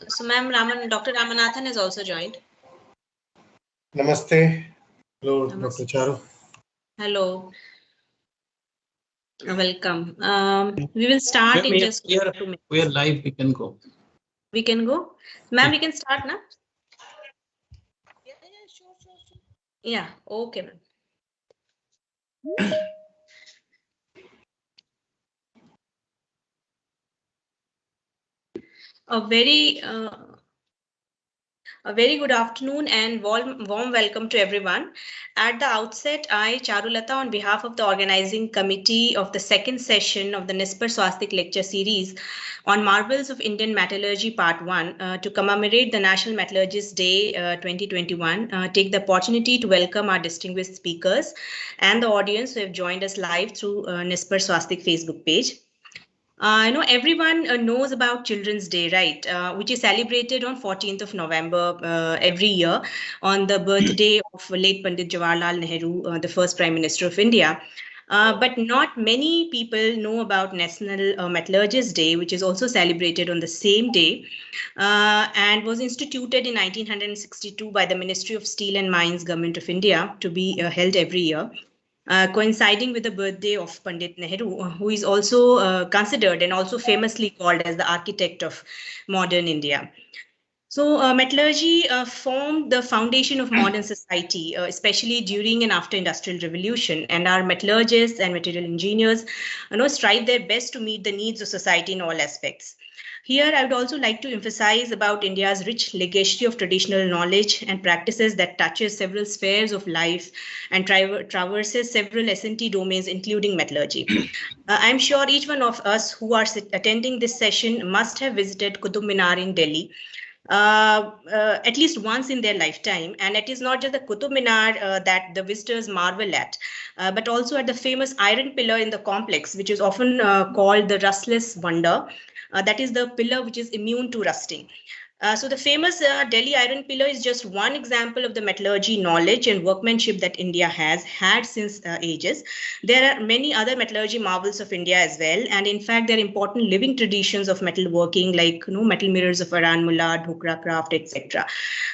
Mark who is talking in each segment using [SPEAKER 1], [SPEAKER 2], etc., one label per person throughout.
[SPEAKER 1] So ma'am, Dr. Ramanathan has also joined.
[SPEAKER 2] Namaste. Hello,
[SPEAKER 1] Namaste.
[SPEAKER 2] Dr. Charu.
[SPEAKER 1] Hello. Welcome. We will start in just 2 minutes.
[SPEAKER 3] We are live. We can go.
[SPEAKER 1] We can go, ma'am. We can start now.
[SPEAKER 4] Yeah, sure.
[SPEAKER 1] Yeah. Okay, ma'am. A very good afternoon and warm welcome to everyone. At the outset, I, Charulata, on behalf of the organizing committee of the second session of the NIScPR SVASTIK lecture series on Marvels of Indian Metallurgy Part 1 to commemorate the National Metallurgist Day 2021, take the opportunity to welcome our distinguished speakers and the audience who have joined us live through NIScPR SVASTIK Facebook page. I know everyone knows about Children's Day, right? Which is celebrated on 14th of November every year on the birthday of late Pandit Jawaharlal Nehru, the first Prime Minister of India. But not many people know about National Metallurgist Day, which is also celebrated on the same day and was instituted in 1962 by the Ministry of Steel and Mines, Government of India, to be held every year. Coinciding with the birthday of Pandit Nehru, who is also considered and also famously called as the architect of modern India. So metallurgy formed the foundation of modern society, especially during and after industrial revolution. And our metallurgists and material engineers strive their best to meet the needs of society in all aspects. Here, I would also like to emphasize about India's rich legacy of traditional knowledge and practices that touches several spheres of life and traverses several S&T domains, including metallurgy. I'm sure each one of us who are attending this session must have visited Qutub Minar in Delhi at least once in their lifetime. And it is not just the Qutub Minar that the visitors marvel at, but also at the famous iron pillar in the complex, which is often called the rustless wonder. That is the pillar which is immune to rusting. So the famous Delhi Iron Pillar is just one example of the metallurgy knowledge and workmanship that India has had since ages. There are many other metallurgy marvels of India as well. And in fact, there are important living traditions of metalworking like metal mirrors of Aranmula, Dhokra craft, etc.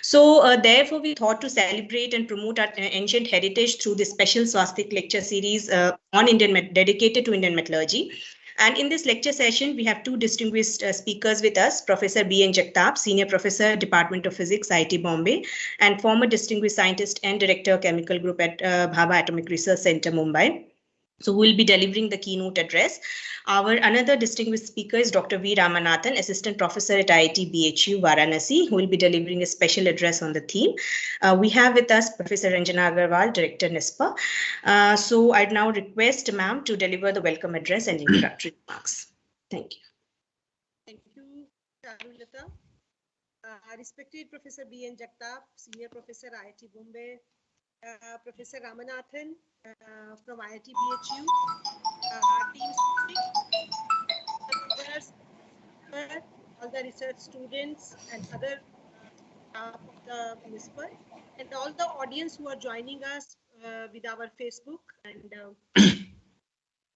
[SPEAKER 1] So therefore, we thought to celebrate and promote our ancient heritage through this special Swastik lecture series on dedicated to Indian metallurgy. And in this lecture session, we have two distinguished speakers with us, Professor B.N. Jagtap, Senior Professor, Department of Physics, IIT Bombay, and former Distinguished Scientist and Director, Chemical Group at Bhabha Atomic Research Center, Mumbai. So who will be delivering the keynote address. Our another distinguished speaker is Dr. V. Ramanathan, Assistant Professor at IIT BHU, Varanasi, who will be delivering a special address on the theme. We have with us Professor Ranjana Agarwal, Director, NIScPR. So I'd now request ma'am to deliver the welcome address and introductory remarks. Thank you.
[SPEAKER 4] Thank you, Charulata. Respected Professor B.N. Jagtap, Senior Professor, IIT Bombay, Professor Ramanathan from IIT BHU, team, all the research students and other staff of the NIScPR, and all the audience who are joining us with our Facebook and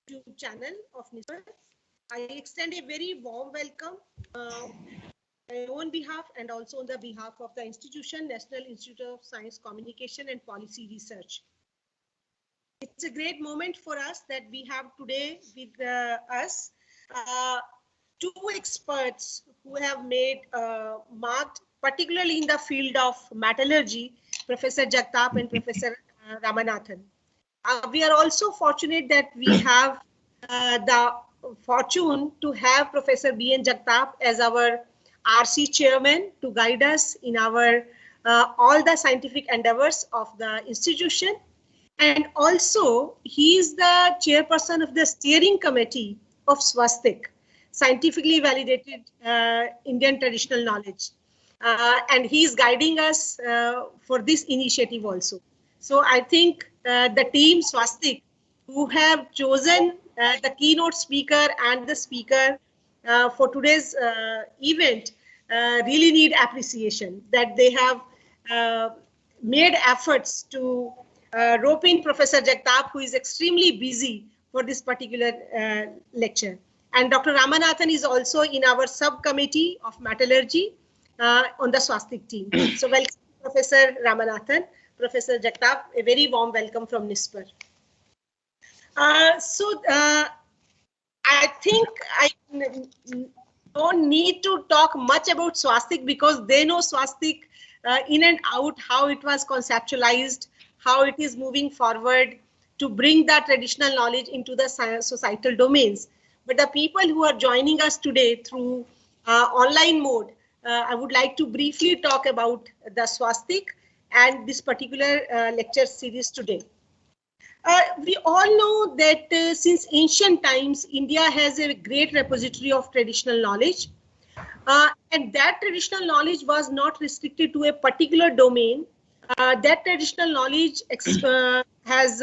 [SPEAKER 4] YouTube channel of NIScPR. I extend a very warm welcome on my own behalf and also on the behalf of the institution, National Institute of Science, Communication and Policy Research. It's a great moment for us that we have today with us two experts who have made marked, particularly in the field of metallurgy, Professor Jagtap and Professor Ramanathan. We are also fortunate that we have the fortune to have Professor B.N. Jagtap as our RC chairman to guide us in our all the scientific endeavors of the institution. And also, he is the chairperson of the steering committee of SVASTIK, scientifically validated Indian traditional knowledge. And he is guiding us for this initiative also. So I think the team SVASTIK who have chosen the keynote speaker and the speaker for today's event really need appreciation that they have made efforts to rope in Professor Jagtap, who is extremely busy for this particular lecture. And Dr. Ramanathan is also in our subcommittee of metallurgy. on the Swastik team. So welcome, Professor Ramanathan, Professor Jagtap, a very warm welcome from NISpR. I think I don't need to talk much about Swastik because they know Swastik in and out, how it was conceptualized, how it is moving forward to bring that traditional knowledge into the societal domains. But the people who are joining us today through online mode, I would like to briefly talk about the Swastik and this particular lecture series today. We all know that since ancient times, India has a great repository of traditional knowledge. And that traditional knowledge was not restricted to a particular domain. That traditional knowledge has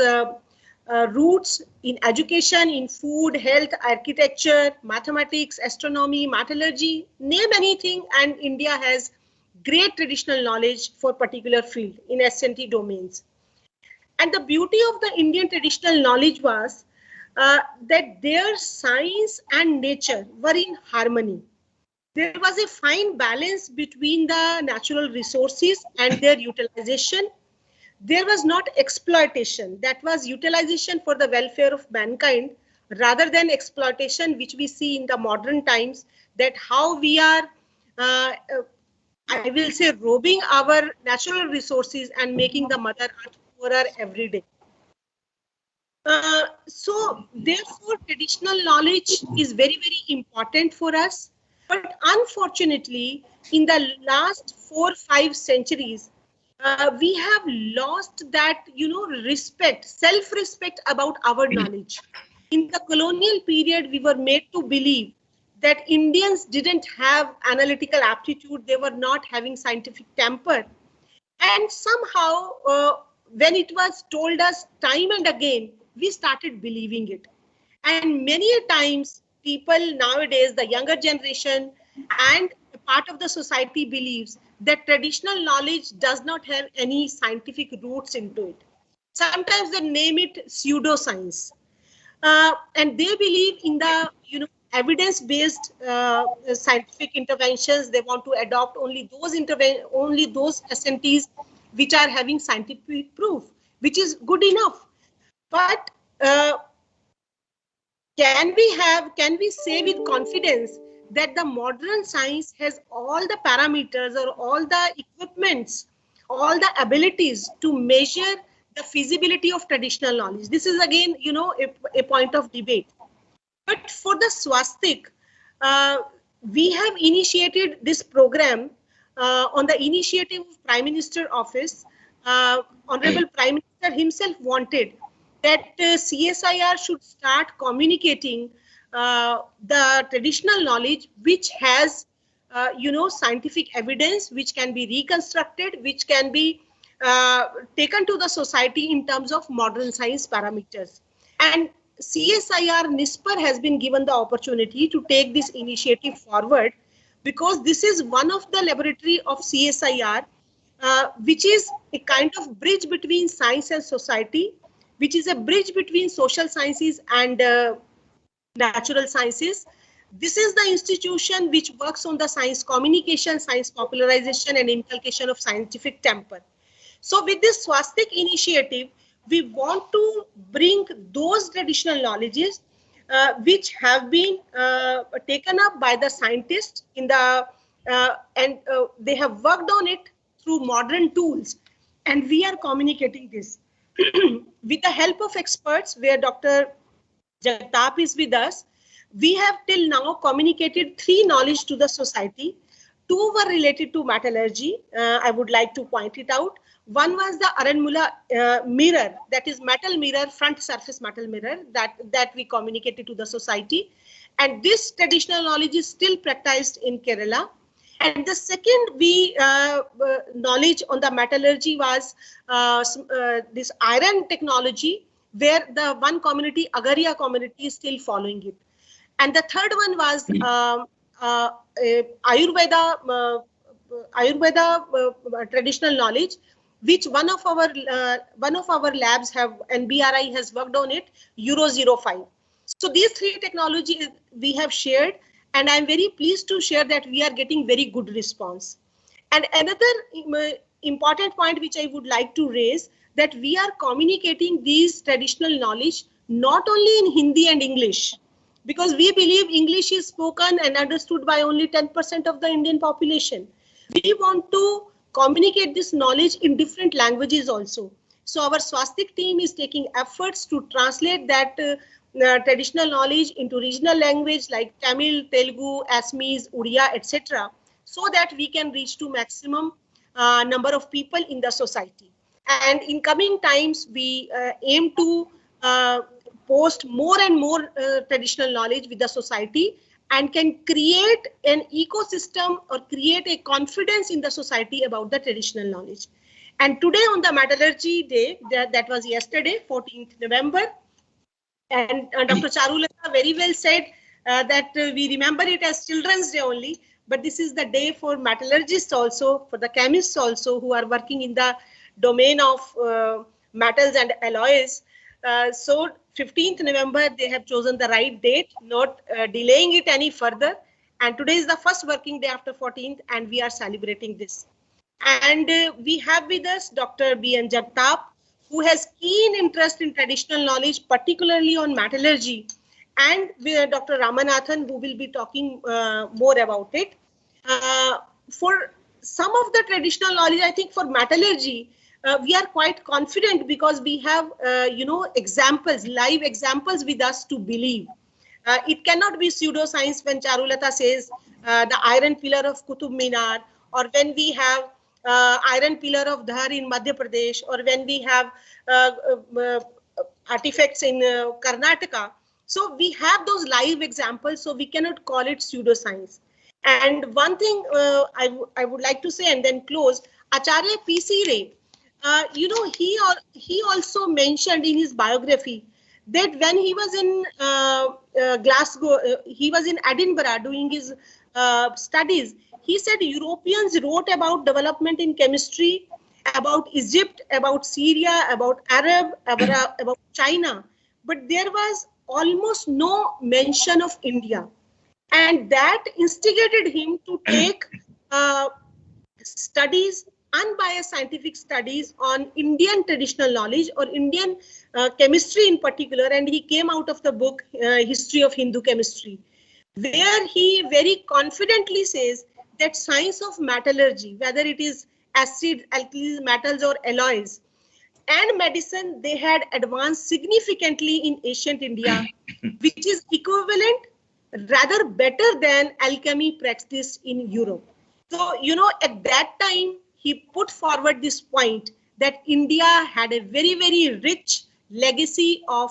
[SPEAKER 4] roots in education, in food, health, architecture, mathematics, astronomy, metallurgy, name anything, and India has great traditional knowledge for particular field in S&T domains. And the beauty of the Indian traditional knowledge was that their science and nature were in harmony. There was a fine balance between the natural resources and their utilization. There was not exploitation, that was utilization for the welfare of mankind rather than exploitation, which we see in the modern times, that how we are, I will say, robbing our natural resources and making the Mother Earth poorer every day. So therefore, traditional knowledge is very, very important for us. But unfortunately, in the last 4 or 5 centuries, we have lost that, respect, self-respect about our knowledge. In the colonial period, we were made to believe that Indians didn't have analytical aptitude, they were not having scientific temper. And somehow, when it was told us time and again, we started believing it. And many times, people nowadays, the younger generation and a part of the society believes that traditional knowledge does not have any scientific roots into it. Sometimes they name it pseudoscience. And they believe in the evidence-based scientific interventions. They want to adopt only those SNTs which are having scientific proof, which is good enough. But can we say with confidence that the modern science has all the parameters or all the equipments, all the abilities to measure the feasibility of traditional knowledge? This is again, a point of debate. But for the Swastik, we have initiated this program on the initiative of Prime Minister Office. Honorable Prime Minister himself wanted that CSIR should start communicating the traditional knowledge which has, scientific evidence, which can be reconstructed, which can be taken to the society in terms of modern science parameters. And CSIR NISpR has been given the opportunity to take this initiative forward because this is one of the laboratory of CSIR, which is a kind of bridge between science and society, which is a bridge between social sciences and natural sciences. This is the institution which works on the science communication, science popularization, and inculcation of scientific temper. So with this Swastik initiative, we want to bring those traditional knowledges which have been taken up by the scientists in the and they have worked on it through modern tools, and we are communicating this with the help of experts, where Dr. Jagtap is with us. We have till now communicated 3 knowledge to the society. 2 were related to metallurgy. I would like to point it out. One was the Aranmula mirror, that is metal mirror, front surface metal mirror, that we communicated to the society. And this traditional knowledge is still practiced in Kerala. And the second knowledge on the metallurgy was this iron technology, where the one community, Agaria community, is still following it. And the third one was Ayurveda traditional knowledge, which one of our labs have, NBRI has worked on it, Euro 05. So these 3 technologies we have shared, and I'm very pleased to share that we are getting very good response. And another important point which I would like to raise, that we are communicating these traditional knowledge not only in Hindi and English, because we believe English is spoken and understood by only 10% of the Indian population. We want to communicate this knowledge in different languages also. So our Swastik team is taking efforts to translate that traditional knowledge into regional language like Tamil, Telugu, Assamese, Odia, etc., so that we can reach to maximum number of people in the society. And in coming times, we aim to post more and more traditional knowledge with the society, and can create an ecosystem or create a confidence in the society about the traditional knowledge. And today on the Metallurgy Day, that was yesterday, 14th November, and Dr. Charulata very well said that we remember it as Children's Day only, but this is the day for metallurgists also, for the chemists also who are working in the domain of metals and alloys. So 15th November, they have chosen the right date, not delaying it any further. And today is the first working day after 14th, and we are celebrating this. And we have with us Dr. B.N. Jagtap, who has keen interest in traditional knowledge, particularly on metallurgy, and Dr. Ramanathan, who will be talking more about it. For some of the traditional knowledge, I think for metallurgy, we are quite confident because we have, examples, live examples with us to believe. It cannot be pseudoscience when Charulata says the iron pillar of Qutub Minar, or when we have iron pillar of Dhar in Madhya Pradesh, or when we have artifacts in Karnataka. So we have those live examples, so we cannot call it pseudoscience. And one thing I would like to say and then close, Acharya P.C. Ray, he also mentioned in his biography that when he was in Glasgow, he was in Edinburgh doing his studies, he said Europeans wrote about development in chemistry, about Egypt, about Syria, about Arab, about China, but there was almost no mention of India. And that instigated him to take studies, unbiased scientific studies on Indian traditional knowledge or Indian chemistry in particular. And he came out of the book, History of Hindu Chemistry, where he very confidently says that science of metallurgy, whether it is acid, alkalis, metals or alloys, and medicine, they had advanced significantly in ancient India, which is equivalent, rather better than alchemy practiced in Europe. So, at that time, he put forward this point that India had a very, very rich legacy of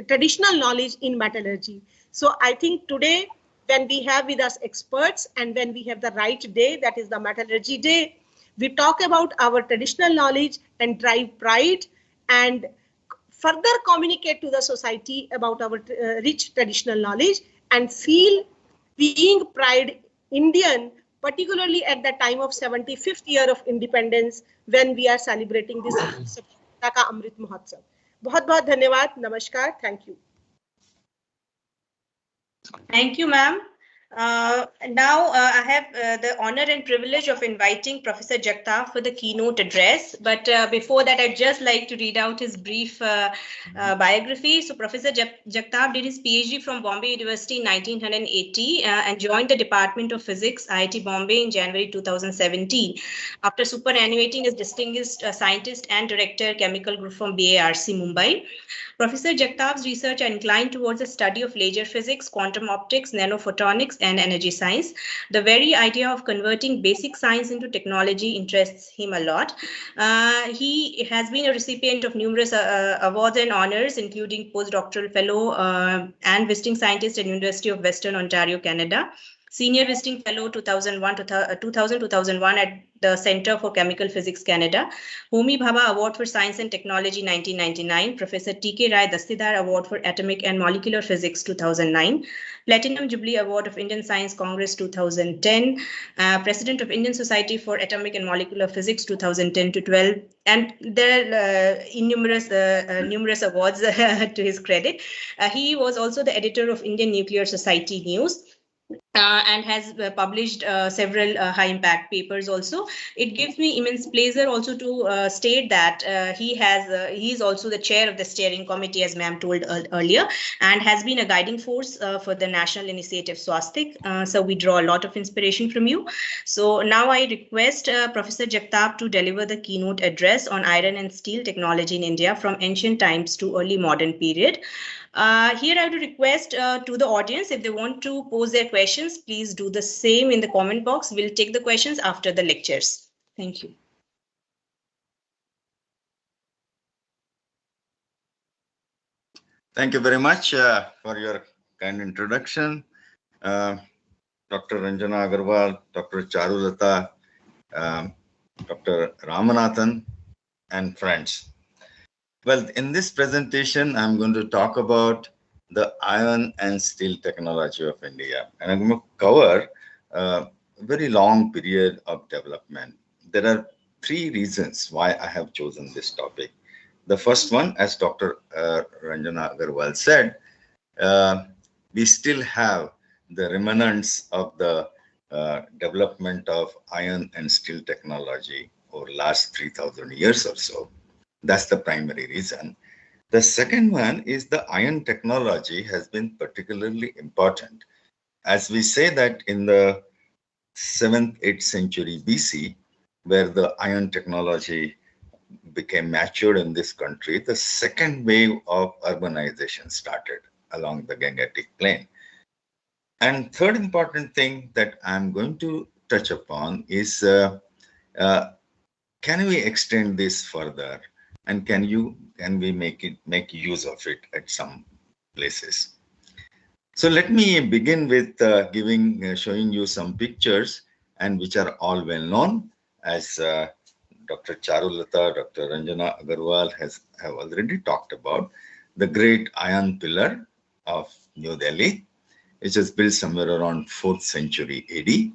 [SPEAKER 4] traditional knowledge in metallurgy. So I think today, when we have with us experts and when we have the right day, that is the Metallurgy Day, we talk about our traditional knowledge and drive pride and further communicate to the society about our rich traditional knowledge and feel being pride Indian, particularly at the time of 75th year of independence when we are celebrating this Taka Amrit Mahotsav. बहुत-बहुत धन्यवाद, नमस्कार, thank you.
[SPEAKER 1] Thank you, ma'am. Now I have the honor and privilege of inviting Professor Jagtap for the keynote address. But before that, I'd just like to read out his brief biography. So Professor Jagtap did his PhD from Bombay University in 1980 and joined the Department of Physics, IIT Bombay in January 2017. After superannuating as Distinguished Scientist and Director, Chemical Group from BARC, Mumbai. Professor Jagtap's research are inclined towards the study of laser physics, quantum optics, nanophotonics, and energy science. The very idea of converting basic science into technology interests him a lot. He has been a recipient of numerous awards and honors, including postdoctoral fellow and visiting scientist at University of Western Ontario, Canada. Senior Visiting Fellow 2000-2001 at the Center for Chemical Physics, Canada. Homi Bhabha Award for Science and Technology 1999. Professor T.K. Rai Dastidar Award for Atomic and Molecular Physics 2009. Platinum Jubilee Award of Indian Science Congress 2010. President of Indian Society for Atomic and Molecular Physics 2010-12. And there are numerous awards to his credit. He was also the editor of Indian Nuclear Society News. and has published several high impact papers also. It gives me immense pleasure also to state that he is also the chair of the steering committee, as ma'am told earlier, and has been a guiding force for the national initiative Swastik. So we draw a lot of inspiration from you. So now I request Professor Jagtap to deliver the keynote address on iron and steel technology in India from ancient times to early modern period. Here I would request to the audience, if they want to pose their questions, please do the same in the comment box. We'll take the questions after the lectures. Thank you.
[SPEAKER 2] Thank you very much for your kind introduction. Dr. Ranjana Agarwal, Dr. Charulata, Dr. Ramanathan, and friends. Well, in this presentation, I'm going to talk about the iron and steel technology of India. And I'm going to cover a very long period of development. There are three reasons why I have chosen this topic. The first one, as Dr. Ranjana Agarwal said, we still have the remnants of the development of iron and steel technology over the last 3,000 years or so. That's the primary reason. The second one is the iron technology has been particularly important. As we say that in the 7th, 8th century BC, where the iron technology became matured in this country, the second wave of urbanization started along the Gangetic Plain. And third important thing that I'm going to touch upon is can we extend this further? And can we make use of it at some places? So let me begin with showing you some pictures, and which are all well known, as Dr. Charulata, Dr. Ranjana Agarwal have already talked about the great iron pillar of New Delhi, which was built somewhere around 4th century AD.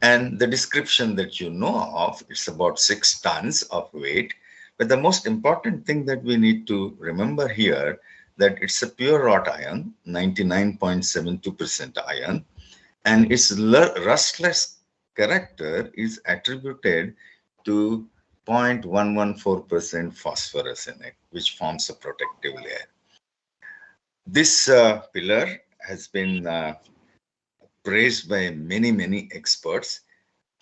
[SPEAKER 2] And the description that you know of, it's about 6 tons of weight. But the most important thing that we need to remember here, that it's a pure wrought iron, 99.72% iron, and its rustless character is attributed to 0.114% phosphorus in it, which forms a protective layer. This pillar has been praised by many, many experts.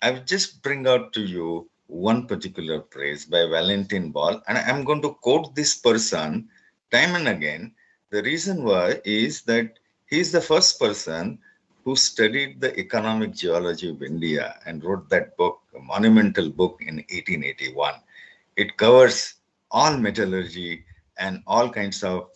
[SPEAKER 2] I will just bring out to you one particular praise by Valentin Ball, and I'm going to quote this person time and again. The reason why is that he is the first person who studied the economic geology of India and wrote that book, a monumental book in 1881. It covers all metallurgy and all kinds of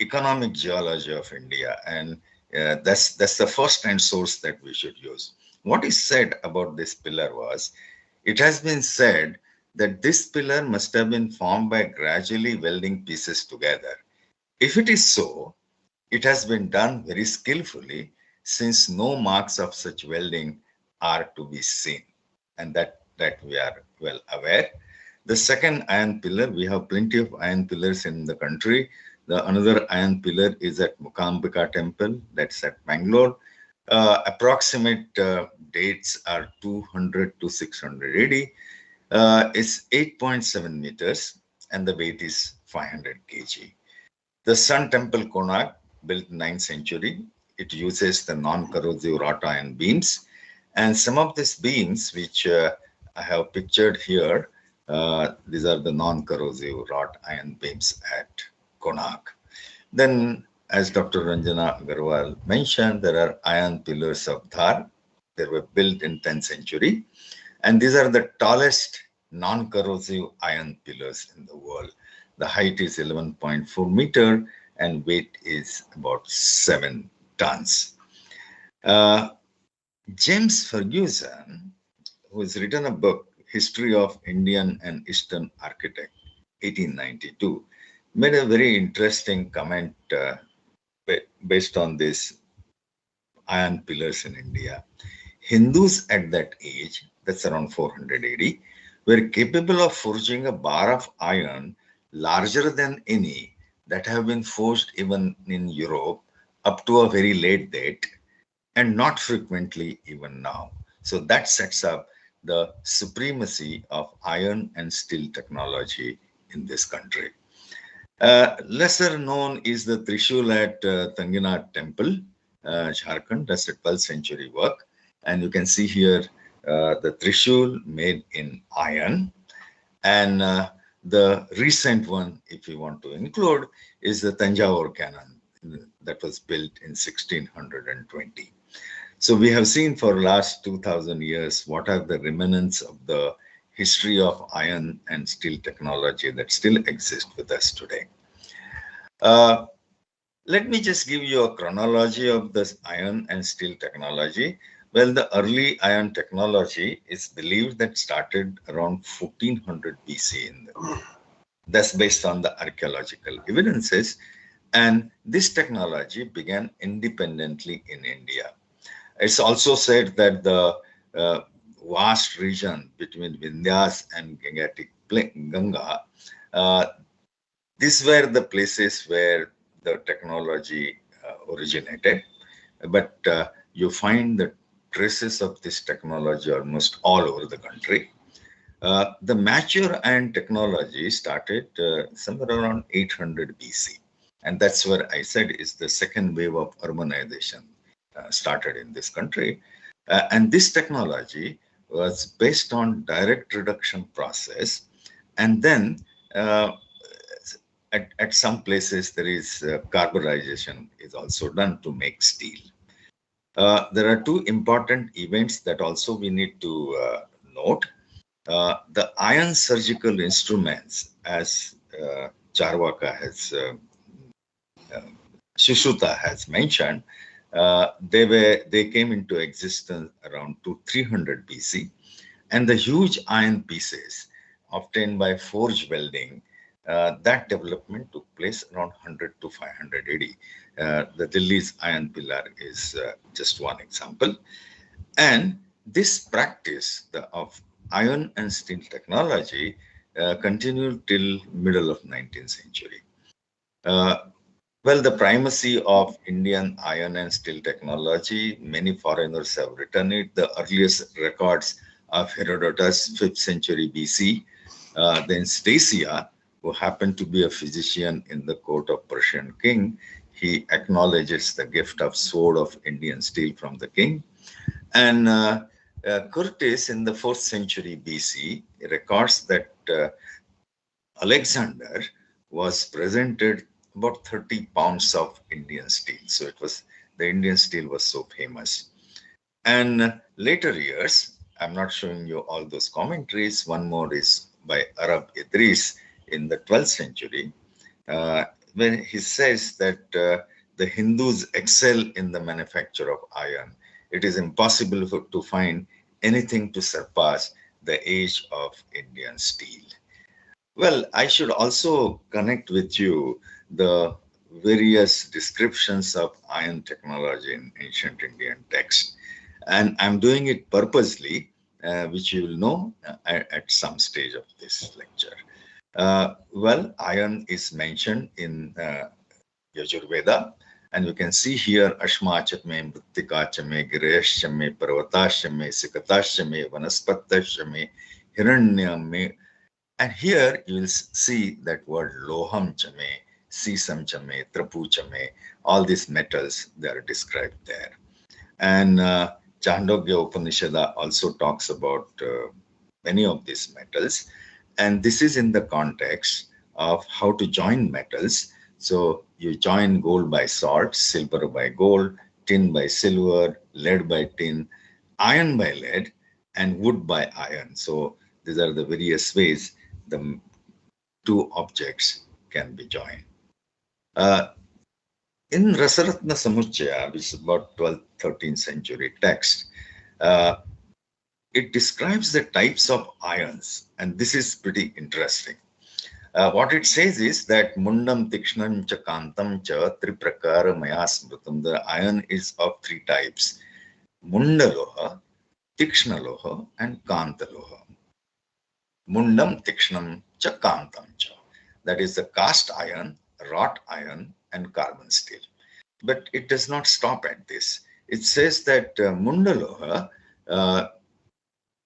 [SPEAKER 2] economic geology of India, and that's the first-hand source that we should use. What is said about this pillar was, it has been said that this pillar must have been formed by gradually welding pieces together. If it is so, it has been done very skillfully, since no marks of such welding are to be seen, and that we are well aware. The second iron pillar, we have plenty of iron pillars in the country. Another iron pillar is at Mukambika Temple, that's at Bangalore. Approximate dates are 200 to 600 AD. It's 8.7 meters and the weight is 500 kg. The Sun Temple Konark, built 9th century, it uses the non-corrosive wrought iron beams. And some of these beams, which I have pictured here, these are the non-corrosive wrought iron beams at Konark. Then, as Dr. Ranjana Agarwal mentioned, there are iron pillars of Dhar. They were built in 10th century. And these are the tallest non-corrosive iron pillars in the world. The height is 11.4 meter and weight is about 7 tons. James Ferguson, who has written a book, History of Indian and Eastern Architect, 1892, made a very interesting comment based on these iron pillars in India. Hindus at that age, that's around 400 AD, were capable of forging a bar of iron larger than any that have been forged even in Europe up to a very late date. and not frequently even now. So that sets up the supremacy of iron and steel technology in this country. Lesser known is the Trishul at Tanginath Temple, Jharkhand. That's a 12th century work. And you can see here the Trishul made in iron. And the recent one, if you want to include, is the Tanjavur cannon that was built in 1620. So we have seen for last 2000 years what are the remnants of the history of iron and steel technology that still exist with us today. Let me just give you a chronology of this iron and steel technology. Well, the early iron technology is believed that started around 1400 BC. That's based on the archaeological evidences. And this technology began independently in India. It's also said that the vast region between Vindhyas and Gangetic Ganga, these were the places where the technology originated. But you find the traces of this technology almost all over the country. The mature iron technology started somewhere around 800 BC. And that's where I said is the second wave of urbanization started in this country. And this technology was based on direct reduction process. And then at some places there is carburization is also done to make steel. There are two important events that also we need to note. The iron surgical instruments, as Charvaka has, Shushruta has mentioned, they came into existence around 300 BC, and the huge iron pieces obtained by forge welding, that development took place around 100 to 500 AD. The Delhi's iron pillar is just one example. And this practice of iron and steel technology continued till middle of 19th century. Well, the primacy of Indian iron and steel technology, many foreigners have written it. The earliest records of Herodotus, 5th century BC. Then Stasia, who happened to be a physician in the court of Persian king, he acknowledges the gift of sword of Indian steel from the king. And Curtis in the 4th century BC records that Alexander was presented about 30 pounds of Indian steel. So the Indian steel was so famous. And later years, I'm not showing you all those commentaries. One more is by Arab Idris in the 12th century, when he says that the Hindus excel in the manufacture of iron. It is impossible to find anything to surpass the age of Indian steel. Well, I should also connect with you the various descriptions of iron technology in ancient Indian texts. And I'm doing it purposely, which you will know at some stage of this lecture. Well, iron is mentioned in Yajurveda, and you can see here Ashmachame, Mrittikachame, Gireshame, Parvatashame, Sikatashame, Vanaspatashame, Hiranyame. And here you will see that word Loham Chame, Sisam Chame, Trapu Chame, all these metals, they are described there. And Chandogya Upanishada also talks about many of these metals. And this is in the context of how to join metals. So you join gold by salt, silver by gold, tin by silver, lead by tin, iron by lead, and wood by iron. So these are the various ways the two objects can be joined. In Rasaratna Samuchaya, which is about 12th, 13th century text, it describes the types of irons, and this is pretty interesting. What it says is that Mundam Tikshnam cha Kantam cha Triprakara Maya Smrutam. The iron is of three types: Mundaloha, Tikshnaloha, and Kantaloha. Mundam Tikshnam cha Kantam cha. That is the cast iron, wrought iron, and carbon steel. But it does not stop at this. it says that Mundaloha,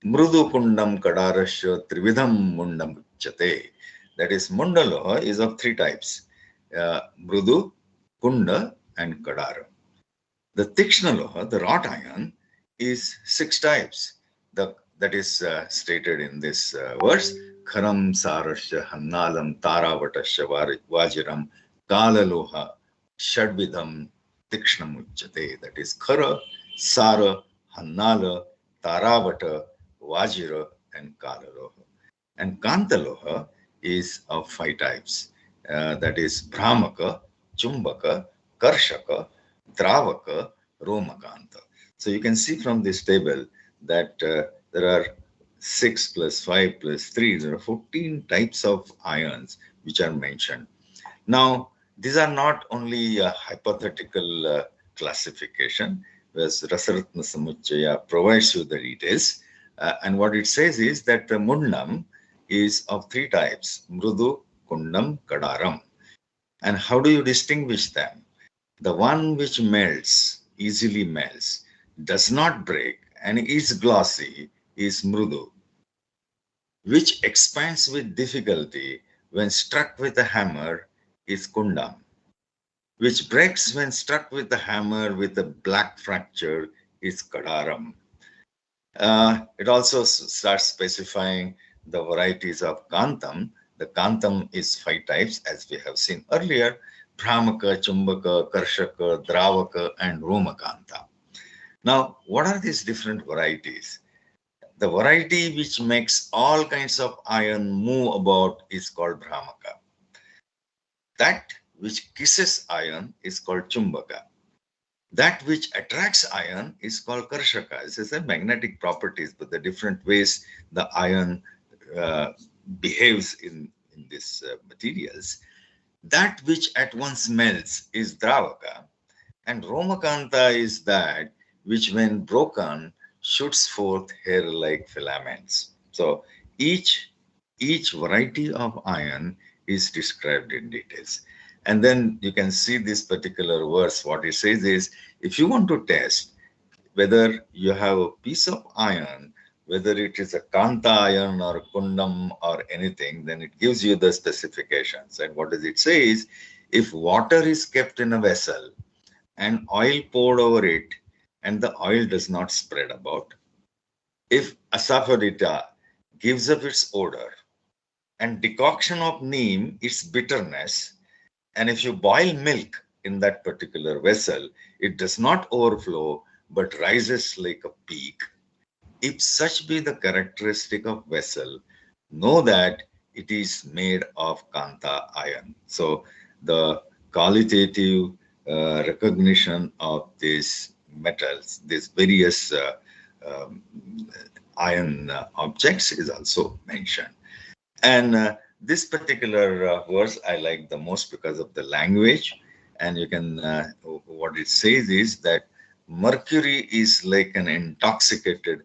[SPEAKER 2] Mrudu Kundam Kadarasya Trividham Mundam Chate. That is, Mundaloha is of three types, Mrudu, Kunda, and Kadara. The Tikshnaloha, the wrought iron, is 6 types. That is stated in this verse. Kharam Sarasya Hannalam Taravatasya Vajiram Kalaloha Shadvidham Tikshnamuchate. That is Khara, Sara, Hannala, Taravata, Vajira, and Kalaloha. And Kantaloha is of 5 types. That is Brahmaka, Chumbaka, Karshaka, Dravaka, Romakanta. So you can see from this table that there are 6 plus 5 plus 3, there are 14 types of ions which are mentioned. Now, these are not only a hypothetical classification, whereas Rasaratna Samuchaya provides you the details. And what it says is that the Mundam is of 3 types, Mrudu, Kundam, Kadaram. And how do you distinguish them? The one which melts, easily melts, does not break, and is glossy is Mrudu, which expands with difficulty when struck with a hammer is Kundam, which breaks when struck with a hammer with a black fracture is Kadaram. It also starts specifying the varieties of Kantam. The Kantam is 5 types, as we have seen earlier: Brahmaka, Chumbaka, Karshaka, Dravaka, and Romakanta. Now, what are these different varieties? The variety which makes all kinds of iron move about is called Brahmaka. That which kisses iron is called Chumbaka. That which attracts iron is called Karshaka. This is the magnetic properties, but the different ways the iron behaves in these materials. That which at once melts is Dravaka, and Romakanta is that which, when broken, shoots forth hair-like filaments. So each variety of iron is described in details. And then you can see this particular verse. What it says is, if you want to test whether you have a piece of iron, whether it is a Kanta iron or Kundam or anything, then it gives you the specifications. And what does it say is, if water is kept in a vessel and oil poured over it, and the oil does not spread about, if asafoetida gives up its odor, and decoction of neem its bitterness, and if you boil milk in that particular vessel, it does not overflow but rises like a peak. If such be the characteristic of vessel, know that it is made of Kanta iron. So the qualitative recognition of these metals, these various iron objects is also mentioned. And this particular verse I like the most because of the language. And you can, what it says is that mercury is like an intoxicated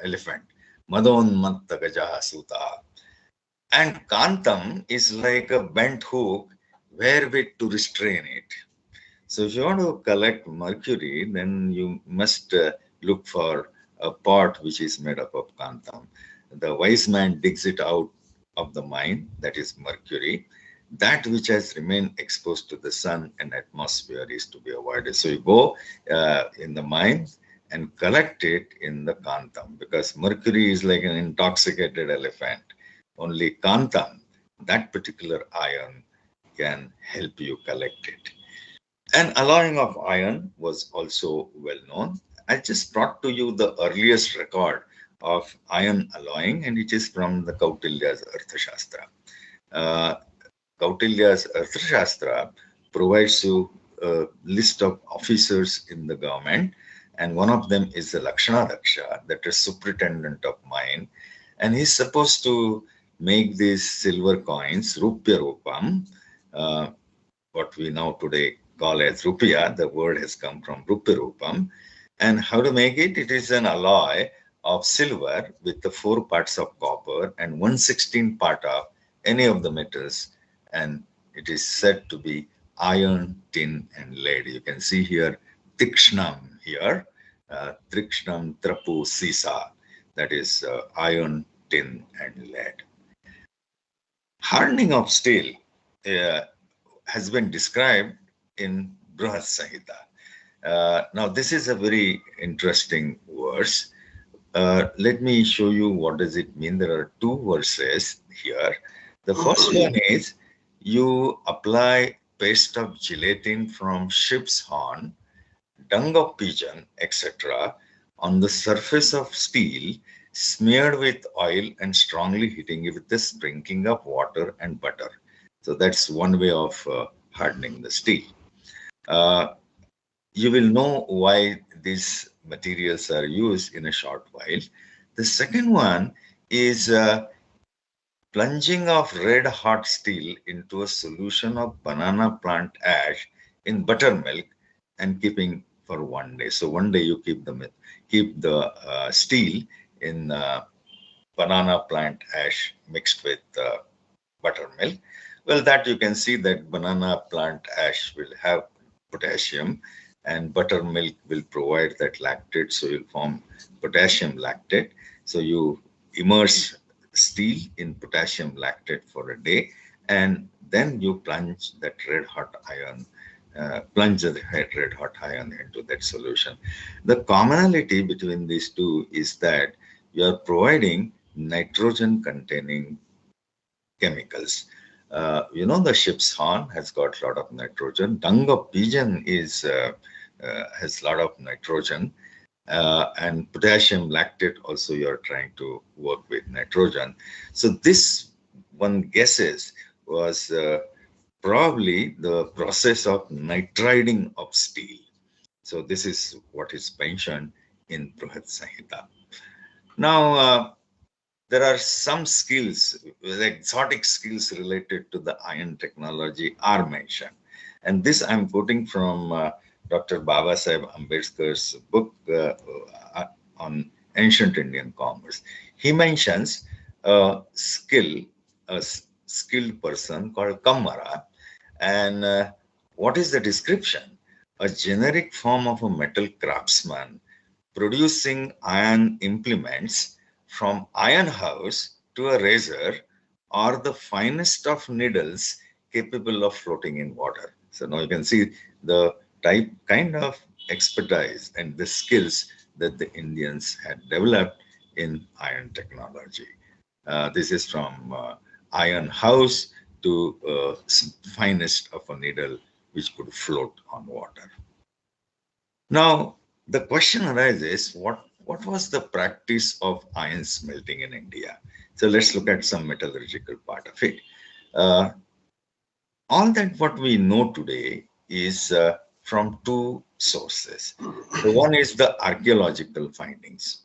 [SPEAKER 2] elephant. Madon matta gajaha suta. And Kantam is like a bent hook wherewith to restrain it. So if you want to collect mercury, then you must look for a pot which is made up of Kantam. The wise man digs it out of the mine, that is mercury. That which has remained exposed to the sun and atmosphere is to be avoided. So you go in the mine and collect it in the Kantam, because mercury is like an intoxicated elephant. Only Kantam, that particular iron, can help you collect it. And alloying of iron was also well known. I just brought to you the earliest record of iron alloying, and it is from the Kautilya's Arthashastra. Kautilya's Arthashastra provides you a list of officers in the government, and one of them is the Lakshana, that is superintendent of mine, and he's supposed to make these silver coins, Rupya Rupam, what we now today call as Rupiah. The word has come from Rupya Rupam. And how to make it? It is an alloy of silver with the 4 parts of copper and 1/16 part of any of the metals, and it is said to be iron, tin, and lead. You can see here Tikshnam here, Trikshnam Trapu Sisa, that is iron, tin, and lead. Hardening of steel has been described in Brihad Samhita. Now, this is a very interesting verse. Let me show you what does it mean. There are two verses here. The first one is you apply paste of gelatin from ship's horn, dung of pigeon, etc. on the surface of steel, smeared with oil and strongly heating it with the sprinkling of water and butter. So that's one way of hardening the steel. You will know why these materials are used in a short while. The second one is plunging of red hot steel into a solution of banana plant ash in buttermilk and keeping for 1 day. So 1 day you keep the steel in banana plant ash mixed with buttermilk. Well, that you can see that banana plant ash will have potassium and buttermilk will provide that lactate, so you'll form potassium lactate. So you immerse steel in potassium lactate for a day, and then you plunge that red hot iron into that solution. The commonality between these two is that you are providing nitrogen containing chemicals. The ship's horn has got a lot of nitrogen. Dung of pigeon has a lot of nitrogen. And potassium lactate also you're trying to work with nitrogen. So this one guesses was probably the process of nitriding of steel. So this is what is mentioned in Brihad Samhita. Now, there are some skills, exotic skills related to the iron technology are mentioned. And this I'm quoting from Dr. Baba Saheb Ambedkar's book on ancient Indian commerce. He mentions a skilled person called Kammara. And what is the description? A generic form of a metal craftsman producing iron implements from iron house to a razor or the finest of needles capable of floating in water. So now you can see the kind of expertise and the skills that the Indians had developed in iron technology. This is from iron house to finest of a needle which could float on water. Now, the question arises, what was the practice of iron smelting in India? So let's look at some metallurgical part of it. All that what we know today is from two sources. The one is the archaeological findings.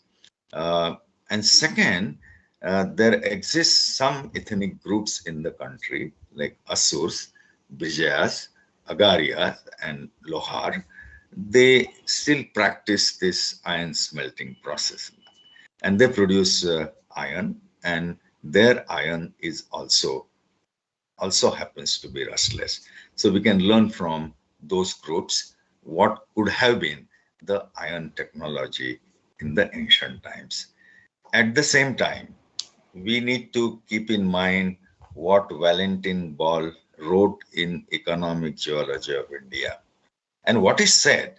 [SPEAKER 2] And second, there exists some ethnic groups in the country like Asurs, Vijayas, Agarias, and Lohar. They still practice this iron smelting process, and they produce iron, and their iron is also happens to be rustless. So we can learn from those groups what could have been the iron technology in the ancient times. At the same time, we need to keep in mind what Valentin Ball wrote in Economic Geology of India. And what is said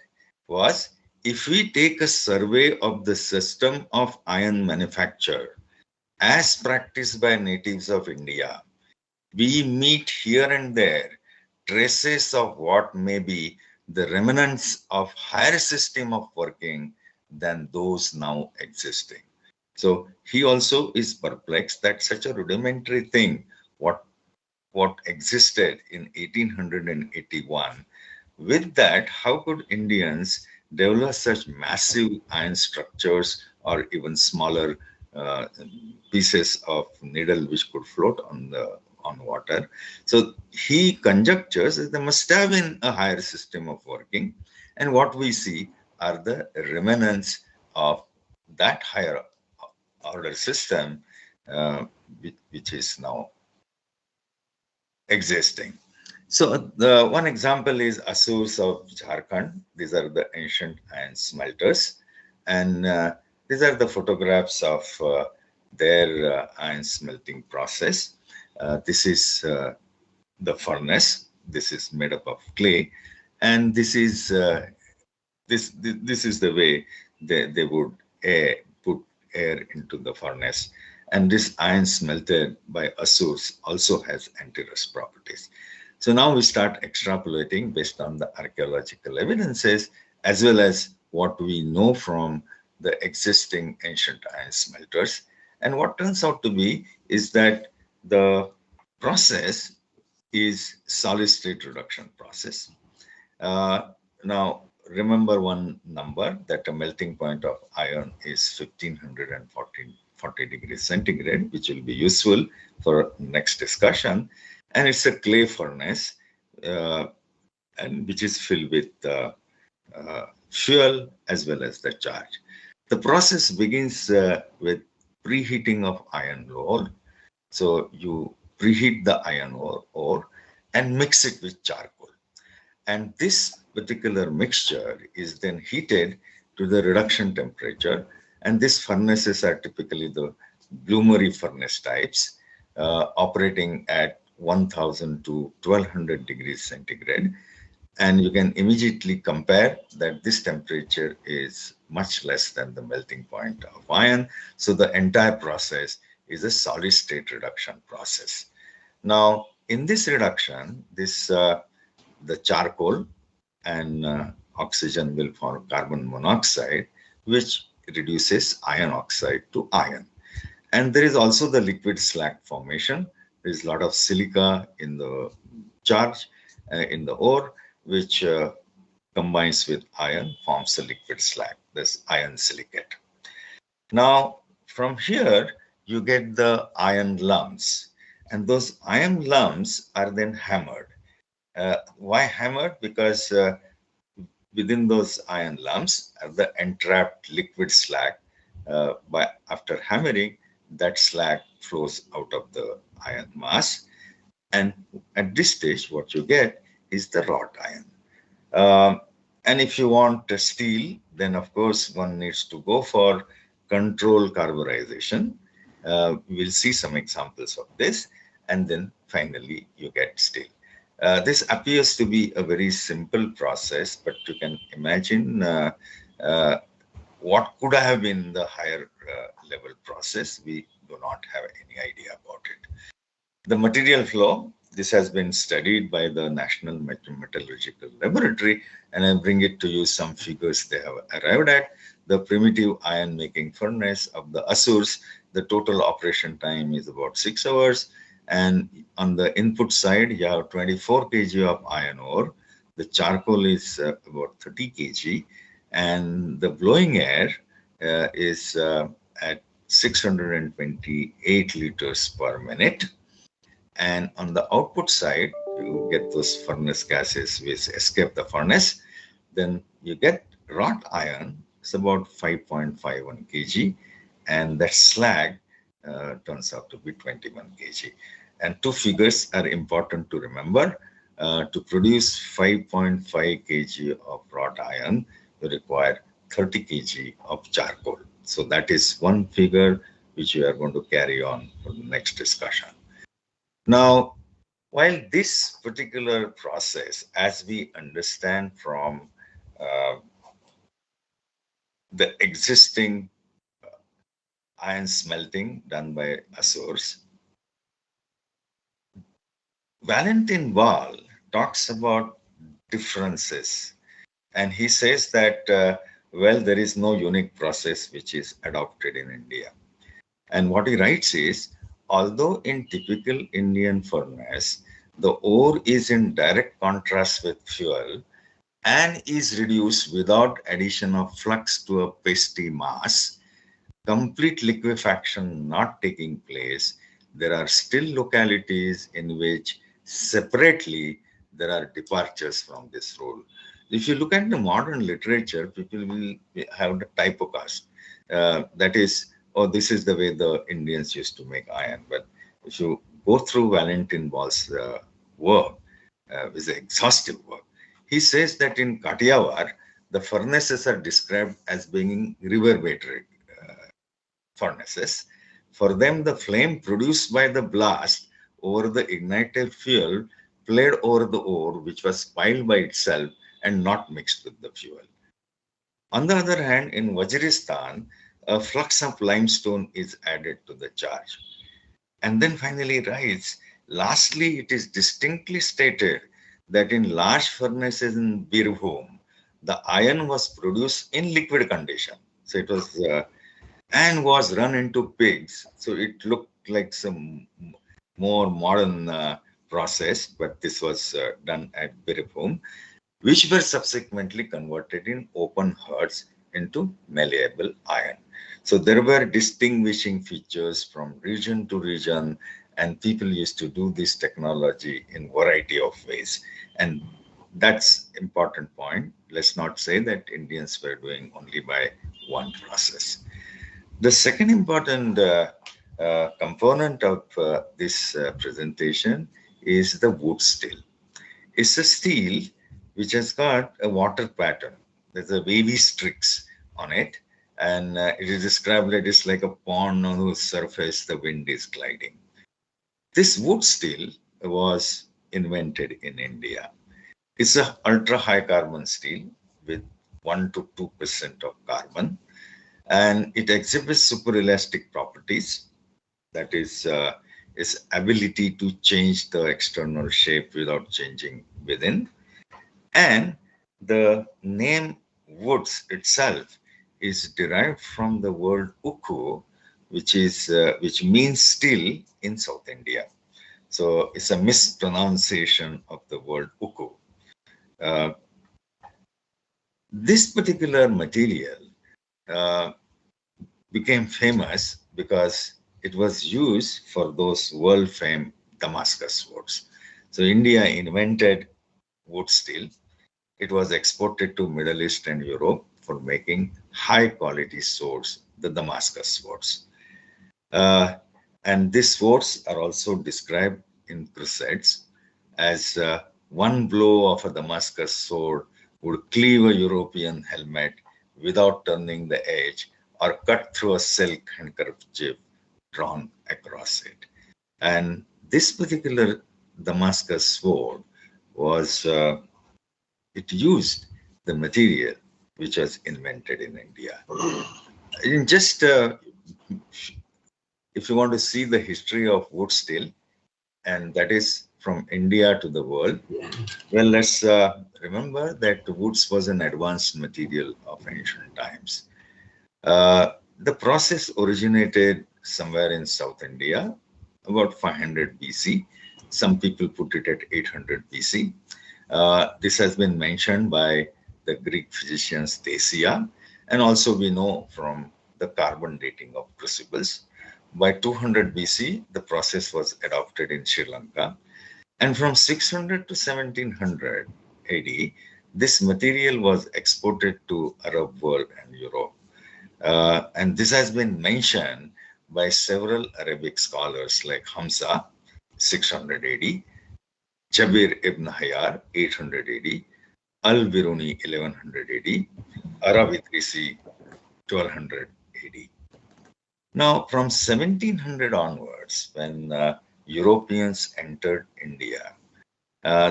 [SPEAKER 2] was, if we take a survey of the system of iron manufacture as practiced by natives of India, we meet here and there traces of what may be the remnants of higher system of working than those now existing. So he also is perplexed that such a rudimentary thing, what existed in 1881, with that, how could Indians develop such massive iron structures or even smaller pieces of needle which could float on water? So he conjectures that there must have been a higher system of working, and what we see are the remnants of that higher order system which is now existing. So the one example is Asurs of Jharkhand. These are the ancient iron smelters, and these are the photographs of their iron smelting process. This is the furnace. This is made up of clay, and this is this is the way they would put air into the furnace. And this iron smelted by Asurs also has anti-rust properties. So now we start extrapolating based on the archaeological evidences as well as what we know from the existing ancient iron smelters. And what turns out to be is that the process is solid state reduction process. Now, remember one number, that a melting point of iron is 1540 degrees centigrade, which will be useful for next discussion. And it's a clay furnace, and which is filled with fuel as well as the charge. The process begins with preheating of iron ore. So you preheat the iron ore and mix it with charcoal. And this particular mixture is then heated to the reduction temperature. And these furnaces are typically the bloomery furnace types, operating at 1000 to 1200 degrees centigrade. And you can immediately compare that this temperature is much less than the melting point of iron. So the entire process is a solid state reduction process. Now, in this reduction, the charcoal and oxygen will form carbon monoxide, which reduces iron oxide to iron. And there is also the liquid slag formation. There is a lot of silica in the charge in the ore, which combines with iron, forms a liquid slag. This iron silicate. Now, from here, you get the iron lumps, and those iron lumps are then hammered. Why hammered? Because within those iron lumps are the entrapped liquid slag. After hammering, that slag flows out of the iron mass. And at this stage, what you get is the wrought iron. And if you want steel, then of course one needs to go for controlled carburization. We'll see some examples of this. And then finally, you get steel. This appears to be a very simple process, but you can imagine what could have been the higher level process. We do not have any idea about it. The material flow, this has been studied by the National Metallurgical Laboratory, and I bring it to you some figures they have arrived at. The primitive iron making furnace of the Asurs, the total operation time is about 6 hours. And on the input side, you have 24 kg of iron ore. The charcoal is about 30 kg. And the blowing air is at 628 liters per minute. And on the output side, you get those furnace gases which escape the furnace. Then you get wrought iron, it's about 5.51 kg. And that slag turns out to be 21 kg. And two figures are important to remember. To produce 5.5 kg of wrought iron, you require 30 kg of charcoal. So that is one figure which we are going to carry on for the next discussion. Now, while this particular process, as we understand from the existing iron smelting done by Asurs, Valentin Wall talks about differences, and he says that, well, there is no unique process which is adopted in India. And what he writes is, although in typical Indian furnace, the ore is in direct contrast with fuel and is reduced without addition of flux to a pasty mass, complete liquefaction not taking place, there are still localities in which separately there are departures from this rule. If you look at the modern literature, people will have the typocast. That is, oh, this is the way the Indians used to make iron. But if you go through Valentin Wall's work, is exhaustive work. He says that in Kathiawar, the furnaces are described as being reverberated furnaces. For them, the flame produced by the blast over the ignited fuel played over the ore, which was piled by itself and not mixed with the fuel. On the other hand, in Waziristan, a flux of limestone is added to the charge. And then finally writes, lastly, it is distinctly stated that in large furnaces in Birbhum, the iron was produced in liquid condition. So it was, and was run into pigs. So it looked like some more modern process, but this was done at Birbhum, which were subsequently converted in open hearts into malleable iron. So there were distinguishing features from region to region, and people used to do this technology in variety of ways. And that's important point. Let's not say that Indians were doing only by one process. The second important component of this presentation is the wood steel. It's a steel which has got a water pattern. There's a wavy streaks on it, and it is described that it's like a pond on whose surface the wind is gliding. This wood steel was invented in India. It's a ultra high carbon steel with 1 to 2% of carbon, and it exhibits super elastic properties. That is its ability to change the external shape without changing within. And the name woods itself is derived from the word ukku, which means steel in South India. So it's a mispronunciation of the word ukku. This particular material became famous because it was used for those world-famed Damascus swords. So India invented wood steel. It was exported to Middle East and Europe for making high-quality swords, the Damascus swords. And these swords are also described in crusades as one blow of a Damascus sword would cleave a European helmet without turning the edge or cut through a silk handkerchief drawn across it. And this particular Damascus sword was, it used the material which was invented in India. In just, if you want to see the history of wood steel, and that is from India to the world, well, let's remember that woods was an advanced material of ancient times. The process originated somewhere in South India, about 500 BC. Some people put it at 800 BC. This has been mentioned by the Greek physician Stasia, and also we know from the carbon dating of crucibles. By 200 BC, the process was adopted in Sri Lanka. And from 600 to 1700 AD, this material was exported to Arab world and Europe. And this has been mentioned by several Arabic scholars like Hamza, 600 AD, Jabir ibn Hayar, 800 AD, Al-Biruni, 1100 AD, Arabi-Idrisi, 1200 AD. Now, from 1700 onwards, when Europeans entered India,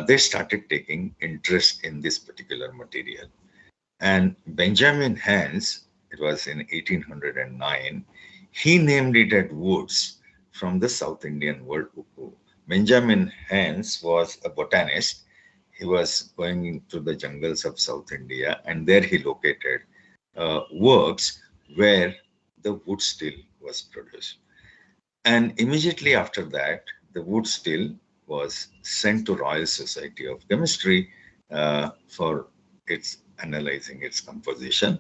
[SPEAKER 2] they started taking interest in this particular material. And Benjamin Hans, it was in 1809, he named it as woods from the South Indian word ukku. Benjamin Hans was a botanist. He was going into the jungles of South India, and there he located works where the wood steel was produced. And immediately after that, the wood steel was sent to Royal Society of Chemistry for its analyzing its composition.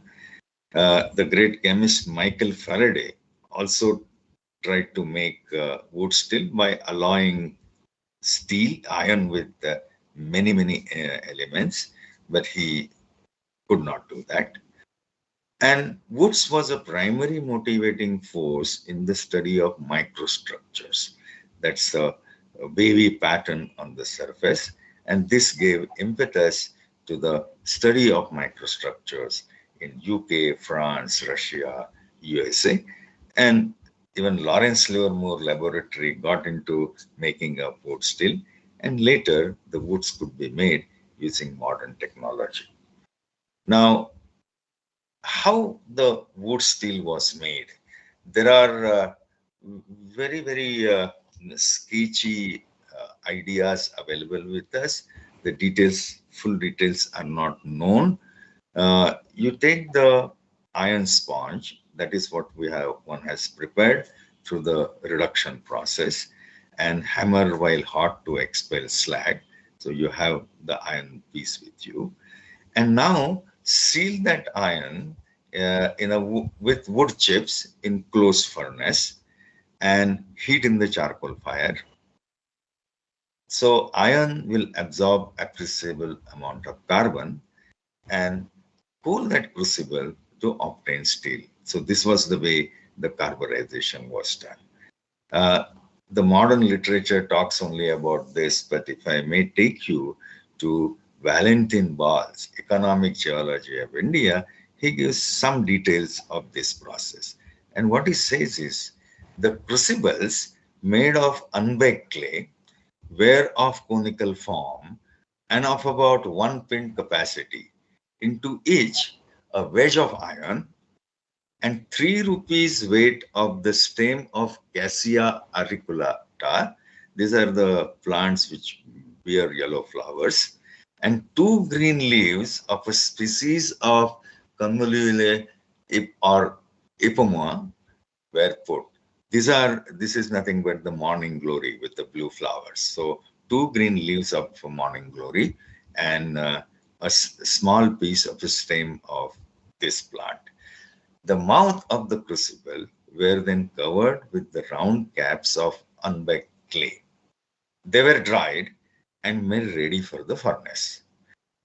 [SPEAKER 2] The great chemist Michael Faraday also tried to make wood steel by alloying steel, iron with many elements, but he could not do that. And woods was a primary motivating force in the study of microstructures. That's a wavy pattern on the surface. and this gave impetus to the study of microstructures in UK, France, Russia, USA, and even Lawrence Livermore Laboratory got into making a wood steel, and later the woods could be made using modern technology. Now, how the wood steel was made? There are very sketchy ideas available with us. The details, full details are not known. You take the iron sponge, that is what one has prepared through the reduction process, and hammer while hot to expel slag. So you have the iron piece with you, and now seal that iron with wood chips in closed furnace and heat in the charcoal fire. So iron will absorb appreciable amount of carbon and cool that crucible to obtain steel. So this was the way the carburization was done. The modern literature talks only about this, but if I may take you to Valentin Ball's Economic Geology of India, he gives some details of this process. And what he says is, the crucibles made of unbaked clay were of conical form and of about 1 pint capacity. Into each a wedge of iron and 3 rupees weight of the stem of Cassia auriculata. These are the plants which bear yellow flowers, and 2 green leaves of a species of Convolvuli or Ipomoa were put. This is nothing but the morning glory with the blue flowers. So 2 green leaves of morning glory and a small piece of the stem of this plant. The mouth of the crucible were then covered with the round caps of unbaked clay. They were dried and made ready for the furnace.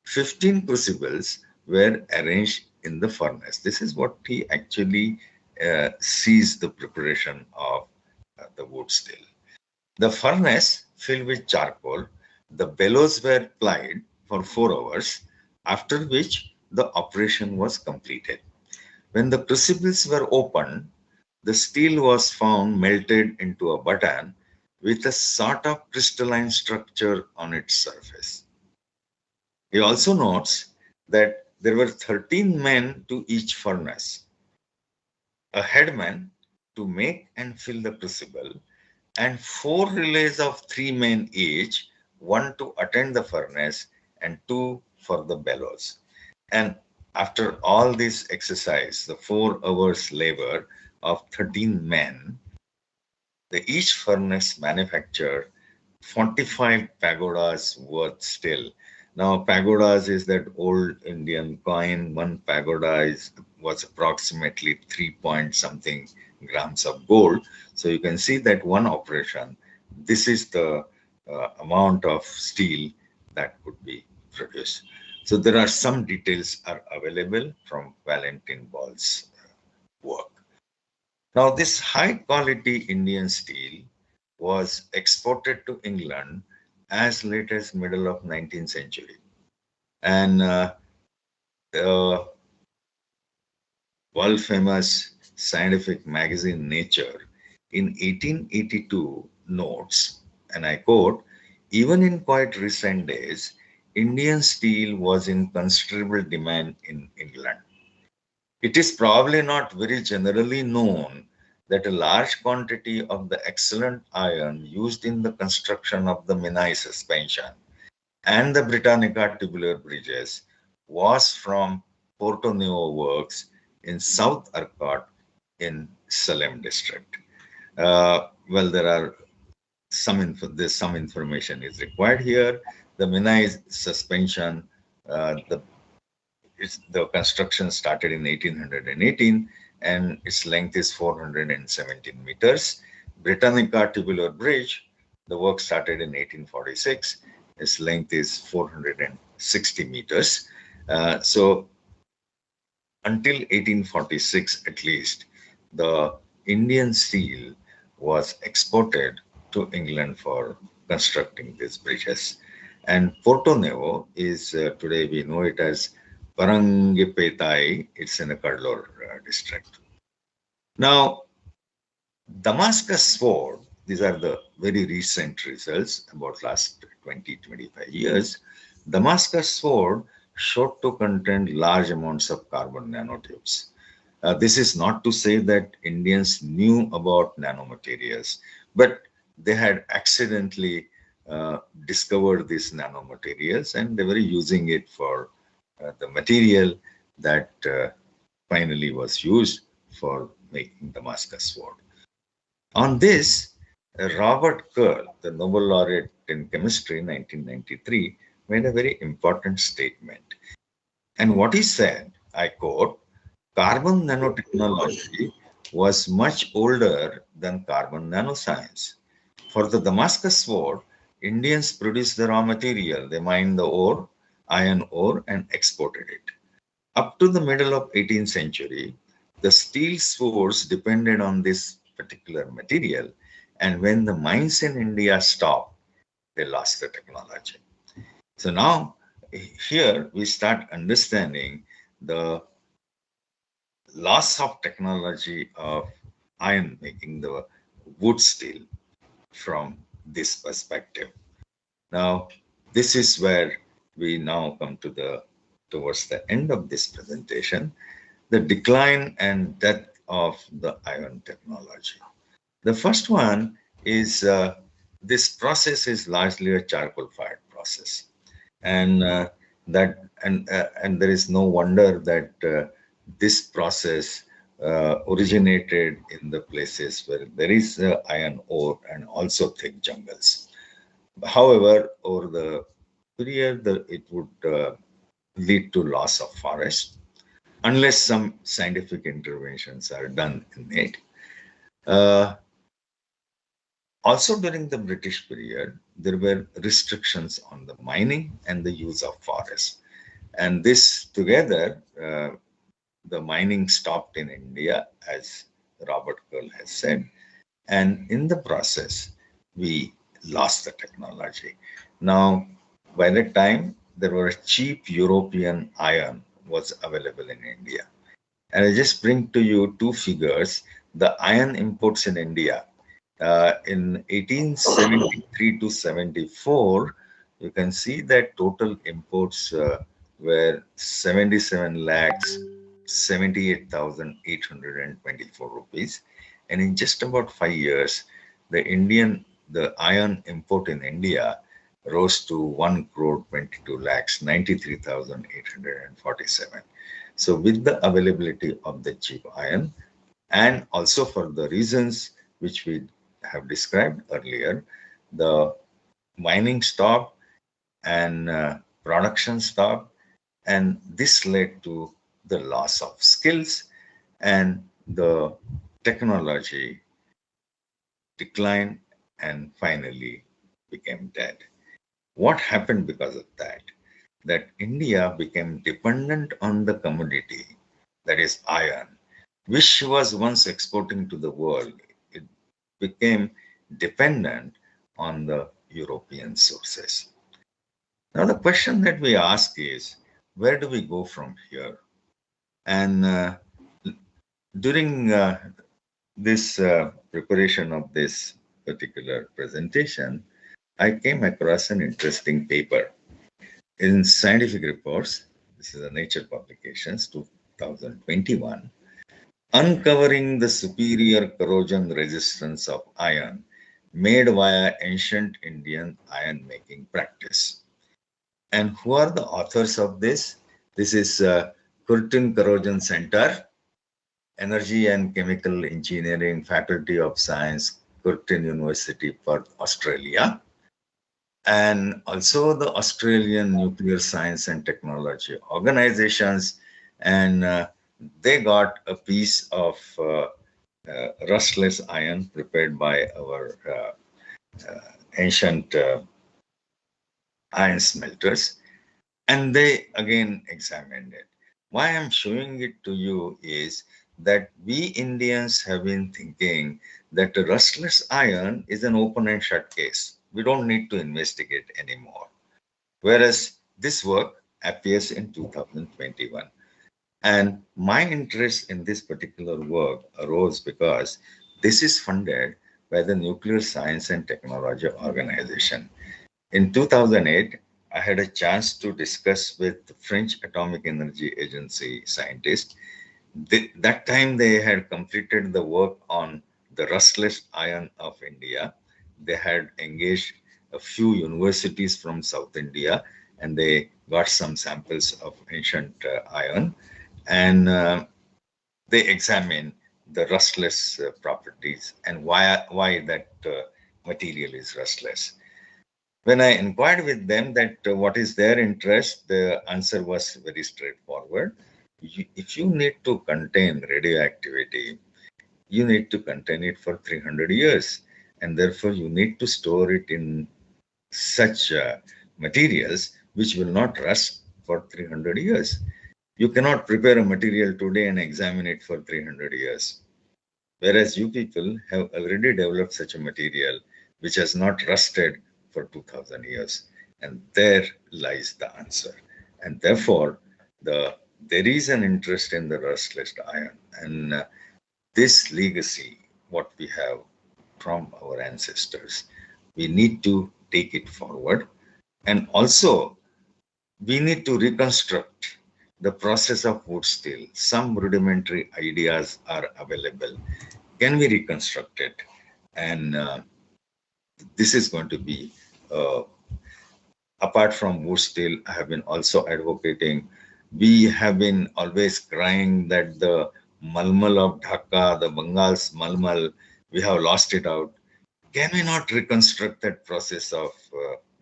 [SPEAKER 2] 15 crucibles were arranged in the furnace. This is what he actually sees the preparation of the wood steel. The furnace filled with charcoal, the bellows were plied for 4 hours, after which the operation was completed. When the crucibles were opened, the steel was found melted into a button with a sort of crystalline structure on its surface. He also notes that there were 13 men to each furnace, a headman to make and fill the crucible, and 4 relays of 3 men each, 1 to attend the furnace and 2 for the bellows. And after all this exercise, the 4 hours labor of 13 men, each furnace manufactured 45 pagodas worth steel. Now, pagodas is that old Indian coin. 1 pagoda was approximately 3 point something grams of gold. So you can see that one operation, this is the amount of steel that could be produced. So there are some details are available from Valentin Ball's work. Now, this high quality Indian steel was exported to England as late as middle of 19th century. And the world famous scientific magazine Nature in 1882 notes, and I quote, even in quite recent days, Indian steel was in considerable demand in England. It is probably not very generally known that a large quantity of the excellent iron used in the construction of the Menai suspension and the Britannica tubular bridges was from Porto Novo works in South Arcot in Salem district. Well, there are some information is required here. The Menai suspension, the construction started in 1818 and its length is 417 meters. Britannica tubular bridge, the work started in 1846. Its length is 460 meters. So until 1846 at least, the Indian steel was exported to England for constructing these bridges. And Porto Novo is today we know it as Parangipetai. It's in a Cuddalore district. Now, Damascus sword, these are the very recent results about last 20-25 years. Damascus sword showed to contain large amounts of carbon nanotubes. This is not to say that Indians knew about nanomaterials, but they had accidentally discovered these nanomaterials and they were using it for the material that finally was used for making Damascus sword. On this, Robert Kerr, the Nobel laureate in chemistry in 1993, made a very important statement. And what he said, I quote, carbon nanotechnology was much older than carbon nanoscience. For the Damascus sword, Indians produced the raw material. They mined the ore, iron ore, and exported it. Up to the middle of 18th century, the steel swords depended on this particular material. And when the mines in India stopped, they lost the technology. So now here we start understanding the loss of technology of iron making the wood steel from this perspective. Now, this is where we now come to towards the end of this presentation, the decline and death of the iron technology. The first one is this process is largely a charcoal-fired process, and and there is no wonder that this process originated in the places where there is iron ore and also thick jungles. However, over the period, it would lead to loss of forest unless some scientific interventions are done in it. Also, during the British period, there were restrictions on the mining and the use of forests. And this together, the mining stopped in India, as Robert Curl has said. And in the process, we lost the technology. Now, by that time, there was cheap European iron was available in India. And I just bring to you two figures. The iron imports in India in 1873 to 74, you can see that total imports were 77 lakhs 78,824 rupees. And in just about 5 years, the iron import in India rose to 1 crore 22 lakhs 93,847. So with the availability of the cheap iron and also for the reasons which we have described earlier, the mining stopped and production stopped, and this led to the loss of skills and the technology declined and finally became dead. What happened because of that? That India became dependent on the commodity, that is iron, which was once exporting to the world. It became dependent on the European sources. Now, the question that we ask is, where do we go from here? And during this preparation of this particular presentation, I came across an interesting paper in Scientific Reports. This is a Nature Publications 2021, uncovering the superior corrosion resistance of iron made via ancient Indian iron making practice. And who are the authors of this? This is Curtin Corrosion Center, Energy and Chemical Engineering, Faculty of Science, Curtin University, Perth, Australia, and also the Australian Nuclear Science and Technology Organizations. And they got a piece of rustless iron prepared by our ancient iron smelters, and they again examined it. Why I'm showing it to you is that we Indians have been thinking that the rustless iron is an open and shut case. We don't need to investigate anymore. whereas this work appears in 2021. And my interest in this particular work arose because this is funded by the Nuclear Science and Technology Organization. In 2008, I had a chance to discuss with the French Atomic Energy Agency scientists. That time they had completed the work on the rustless iron of India. They had engaged a few universities from South India, and they got some samples of ancient iron, and they examine the rustless properties and why that material is rustless. When I inquired with them that what is their interest, the answer was very straightforward. If you need to contain radioactivity, you need to contain it for 300 years, and therefore you need to store it in such materials which will not rust for 300 years. You cannot prepare a material today and examine it for 300 years. Whereas you people have already developed such a material which has not rusted for 2000 years. And there lies the answer. And therefore, there is an interest in the rustless iron. And this legacy, what we have from our ancestors, we need to take it forward. And also, we need to reconstruct the process of wood steel. Some rudimentary ideas are available. Can we reconstruct it? And this is going to be, apart from wood steel, I have been also advocating. We have been always crying that the malmal of Dhaka, the Bengal's malmal, we have lost it out. Can we not reconstruct that process of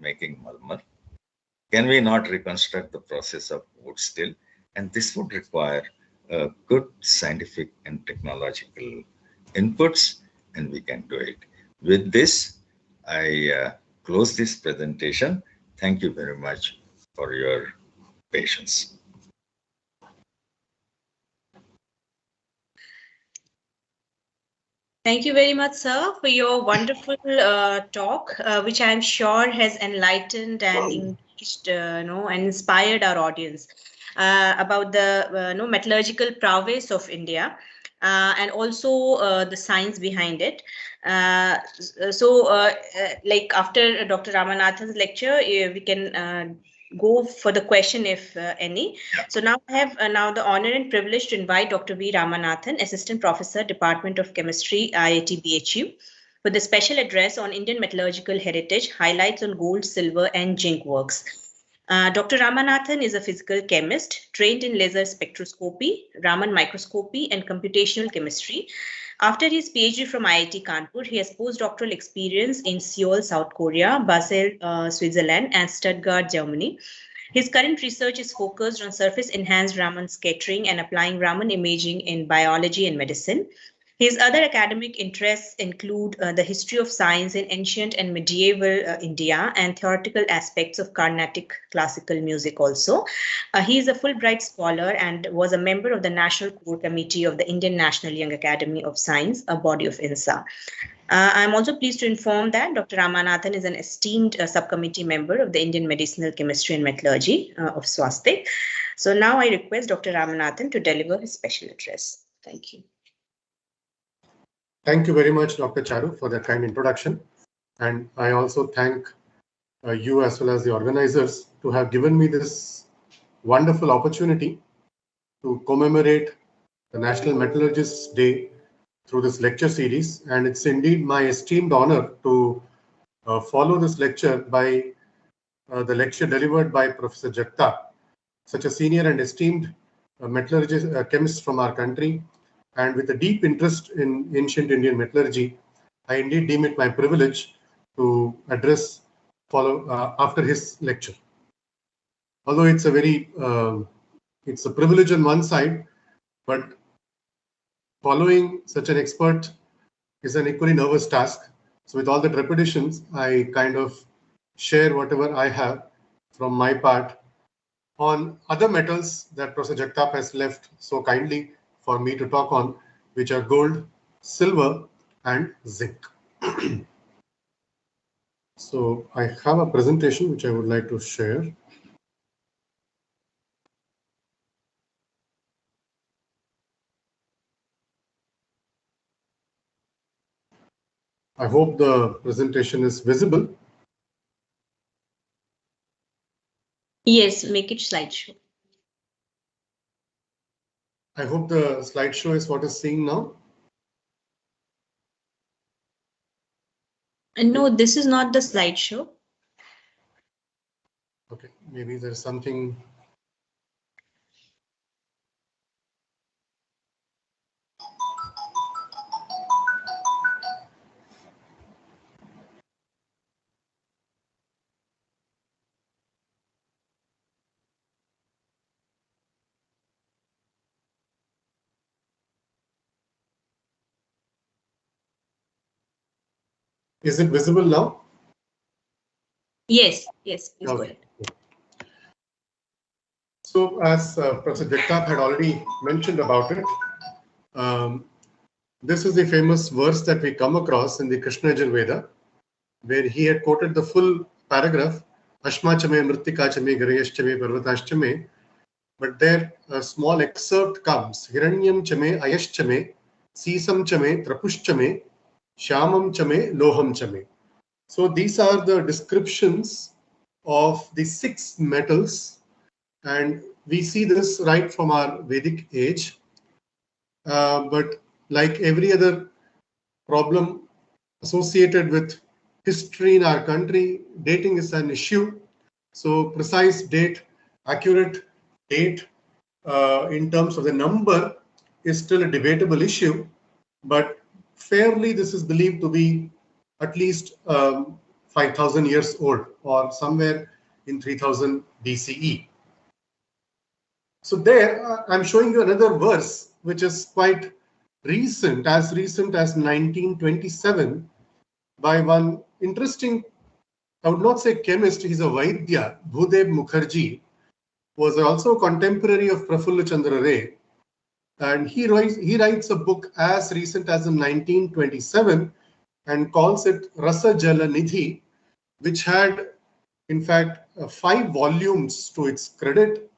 [SPEAKER 2] making malmal? Can we not reconstruct the process of wood steel? And this would require good scientific and technological inputs, and we can do it. With this, I close this presentation. Thank you very much for your patience.
[SPEAKER 1] Thank you very much, sir, for your wonderful talk, which I'm sure has enlightened and engaged, and inspired our audience about the metallurgical prowess of India, and also the science behind it. Like after Dr. Ramanathan's lecture, we can go for the question if any. So now I have now the honor and privilege to invite Dr. V. Ramanathan, Assistant Professor, Department of Chemistry, IIT BHU, for the special address on Indian metallurgical heritage, highlights on gold, silver, and zinc works. Dr. Ramanathan is a physical chemist trained in laser spectroscopy, Raman microscopy, and computational chemistry. After his PhD from IIT Kanpur, he has postdoctoral experience in Seoul, South Korea, Basel, Switzerland, and Stuttgart, Germany. His current research is focused on surface-enhanced Raman scattering and applying Raman imaging in biology and medicine. His other academic interests include the history of science in ancient and medieval India and theoretical aspects of Carnatic classical music also. He is a Fulbright scholar and was a member of the National Core Committee of the Indian National Young Academy of Science, a body of INSA. I'm also pleased to inform that Dr. Ramanathan is an esteemed subcommittee member of the Indian Medicinal Chemistry and Metallurgy of SVASTik. So now I request Dr. Ramanathan to deliver his special address. Thank you.
[SPEAKER 3] Thank you very much, Dr. Charu, for that kind introduction. And I also thank you as well as the organizers to have given me this wonderful opportunity to commemorate the National Metallurgists Day through this lecture series. And it's indeed my esteemed honor to follow this lecture by the lecture delivered by Professor Jagtap, such a senior and esteemed metallurgist, chemist from our country. And with a deep interest in ancient Indian metallurgy, I indeed deem it my privilege to address after his lecture. Although it's a very, it's a privilege on one side, but following such an expert is an equally nervous task. So with all the trepidations, I kind of share whatever I have from my part on other metals that Professor Jagtap has left so kindly for me to talk on, which are gold, silver, and zinc. So I have a presentation which I would like to share. I hope the presentation is visible.
[SPEAKER 1] Yes, make it slideshow.
[SPEAKER 3] I hope the slideshow is what is seeing now.
[SPEAKER 1] No, this is not the slideshow.
[SPEAKER 3] Okay, maybe there's something. Is it visible now?
[SPEAKER 1] Yes, yes, please go
[SPEAKER 3] Okay.
[SPEAKER 1] ahead.
[SPEAKER 3] So as Professor Jagtap had already mentioned about it, this is the famous verse that we come across in the Krishna Yajurveda, where he had quoted the full paragraph, Ashmachame, Mrittikachame, Garayashchame, Parvatashchame, but there a small excerpt comes, Hiranyam Chame, Ayashchame, Sisam Chame, Trapushchame, Shyamam Chame, Loham Chame. So these are the descriptions of the 6 metals, and we see this right from our Vedic age. But like every other problem associated with history in our country, dating is an issue. So precise date, accurate date in terms of the number is still a debatable issue, but fairly this is believed to be at least 5,000 years old or somewhere in 3000 BCE. So there I'm showing you another verse which is quite recent as 1927 by one interesting, I would not say chemist, he's a Vaidya, Bhudev Mukherjee, was also a contemporary of Prafulla Chandra Ray. And he writes a book as recent as in 1927 and calls it Rasa Jala Nidhi, which had, in fact, 5 volumes to its credit.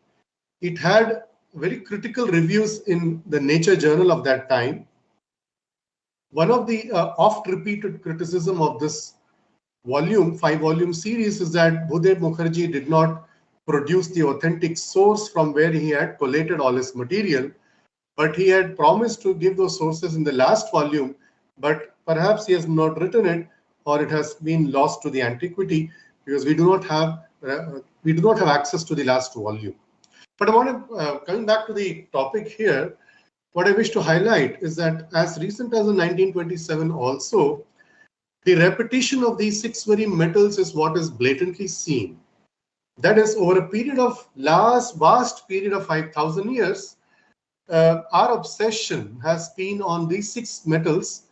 [SPEAKER 3] It had very critical reviews in the Nature journal of that time. One of the oft-repeated criticism of this 5-volume series is that Bhudev Mukherjee did not produce the authentic source from where he had collated all his material, but he had promised to give those sources in the last volume, but perhaps he has not written it, or it has been lost to the antiquity because we do not have access to the last volume. But I want to, coming back to the topic here, what I wish to highlight is that as recent as in 1927 also, the repetition of these 6 very metals is what is blatantly seen. That is, over a period of vast period of 5,000 years, our obsession has been on these 6 metals.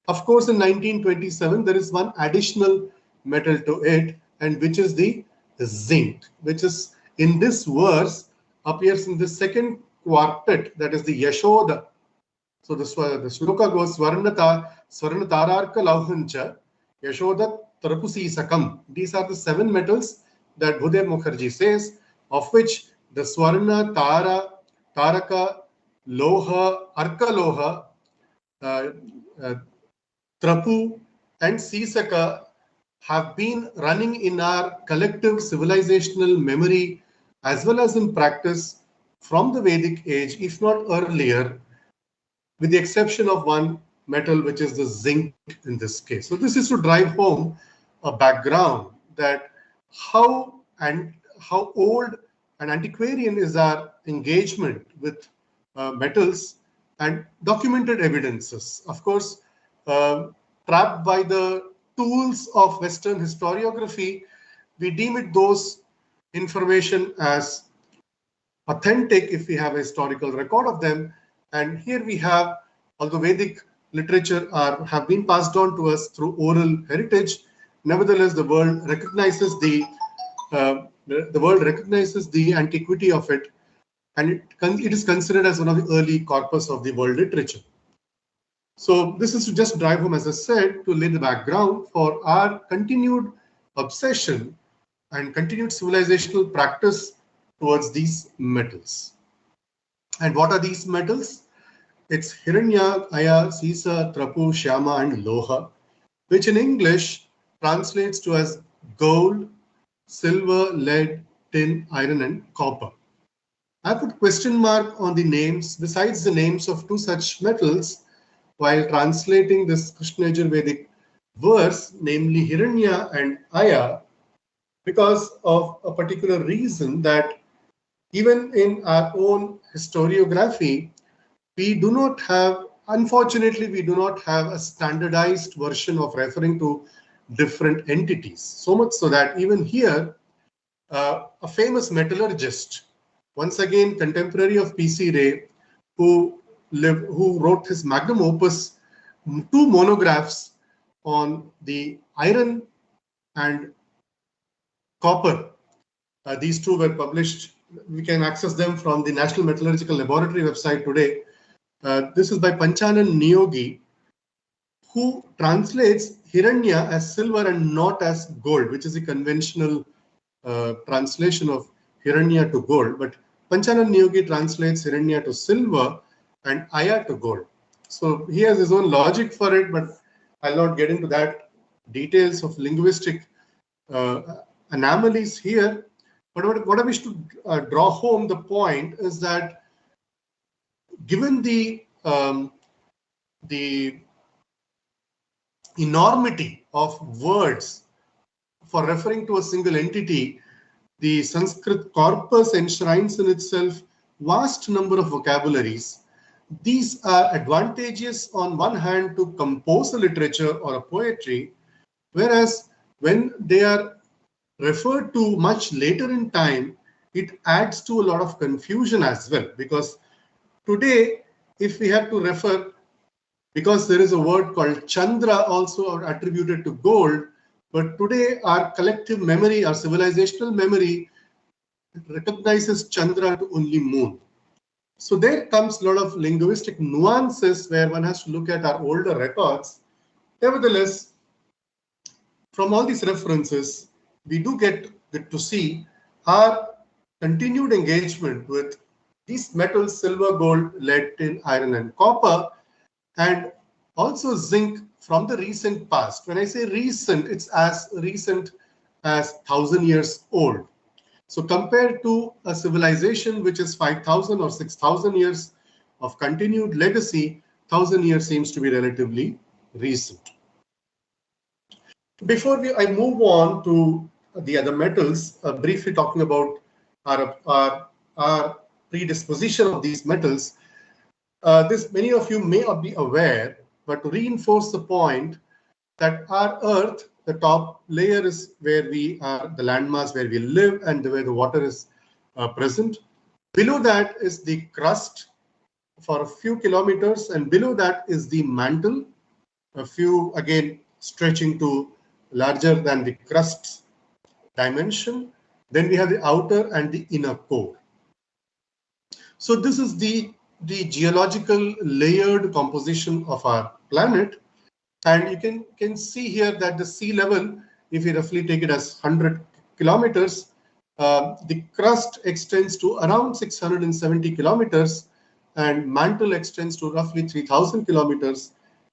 [SPEAKER 3] Of course, in 1927, there is one additional metal to it, and which is the zinc, which is in this verse appears in the second quartet, that is the Yashoda. So the sloka goes Swarnatararka Lauhancha, Yashoda Trapusi Sakam. These are the 7 metals that Bhudev Mukherjee says, of which the Swarna, Tara, Taraka, Loha, Arka Loha, Trapu, and Sisaka have been running in our collective civilizational memory as well as in practice from the Vedic age, if not earlier, with the exception of one metal, which is the zinc in this case. So this is to drive home a background that how old and antiquarian is our engagement with metals and documented evidences. Of course, trapped by the tools of Western historiography, we deem it those information as authentic if we have a historical record of them. And here we have, although Vedic literature have been passed on to us through oral heritage, nevertheless the world recognizes the antiquity of it, and it is considered as one of the early corpus of the world literature. So this is to just drive home, as I said, to lay the background for our continued obsession and continued civilizational practice towards these metals. And what are these metals? It's Hiranya, Aya, Sisa, Trapu, Shyama, and Loha, which in English translates to as gold, silver, lead, tin, iron, and copper. I put question mark on the names, besides the names of two such metals, while translating this Krishna Yajurvedic verse, namely Hiranya and Aya, because of a particular reason that even in our own historiography, we do not have, unfortunately, we do not have a standardized version of referring to different entities. So much so that even here, a famous metallurgist, once again contemporary of P.C. Ray, who wrote his magnum opus, two monographs on the iron and copper. These two were published. We can access them from the National Metallurgical Laboratory website today. This is by Panchanan Niyogi, who translates Hiranya as silver and not as gold, which is a conventional translation of Hiranya to gold. But Panchanan Niyogi translates Hiranya to silver and Aya to gold. So he has his own logic for it, but I'll not get into that details of linguistic anomalies here. But what I wish to draw home the point is that given the enormity of words for referring to a single entity, the Sanskrit corpus enshrines in itself vast number of vocabularies. These are advantageous on one hand to compose a literature or a poetry, whereas when they are referred to much later in time, it adds to a lot of confusion as well. Because today, if we have to refer, because there is a word called Chandra also attributed to gold, but today our collective memory, our civilizational memory recognizes Chandra to only moon. So there comes a lot of linguistic nuances where one has to look at our older records. Nevertheless, from all these references, we do get to see our continued engagement with these metals, silver, gold, lead, tin, iron, and copper, and also zinc from the recent past. When I say recent, it's as recent as 1,000 years old. So compared to a civilization which is 5,000 or 6,000 years of continued legacy, 1,000 years seems to be relatively recent. Before I move on to the other metals, briefly talking about our predisposition of these metals, many of you may not be aware, but to reinforce the point that our Earth, the top layer is where we are, the landmass where we live and where the water is present. Below that is the crust for a few kilometers, and below that is the mantle, a few again stretching to larger than the crust dimension. Then we have the outer and the inner core. So this is the geological layered composition of our planet. And you can see here that the sea level, if we roughly take it as 100 kilometers, the crust extends to around 670 kilometers and mantle extends to roughly 3,000 kilometers,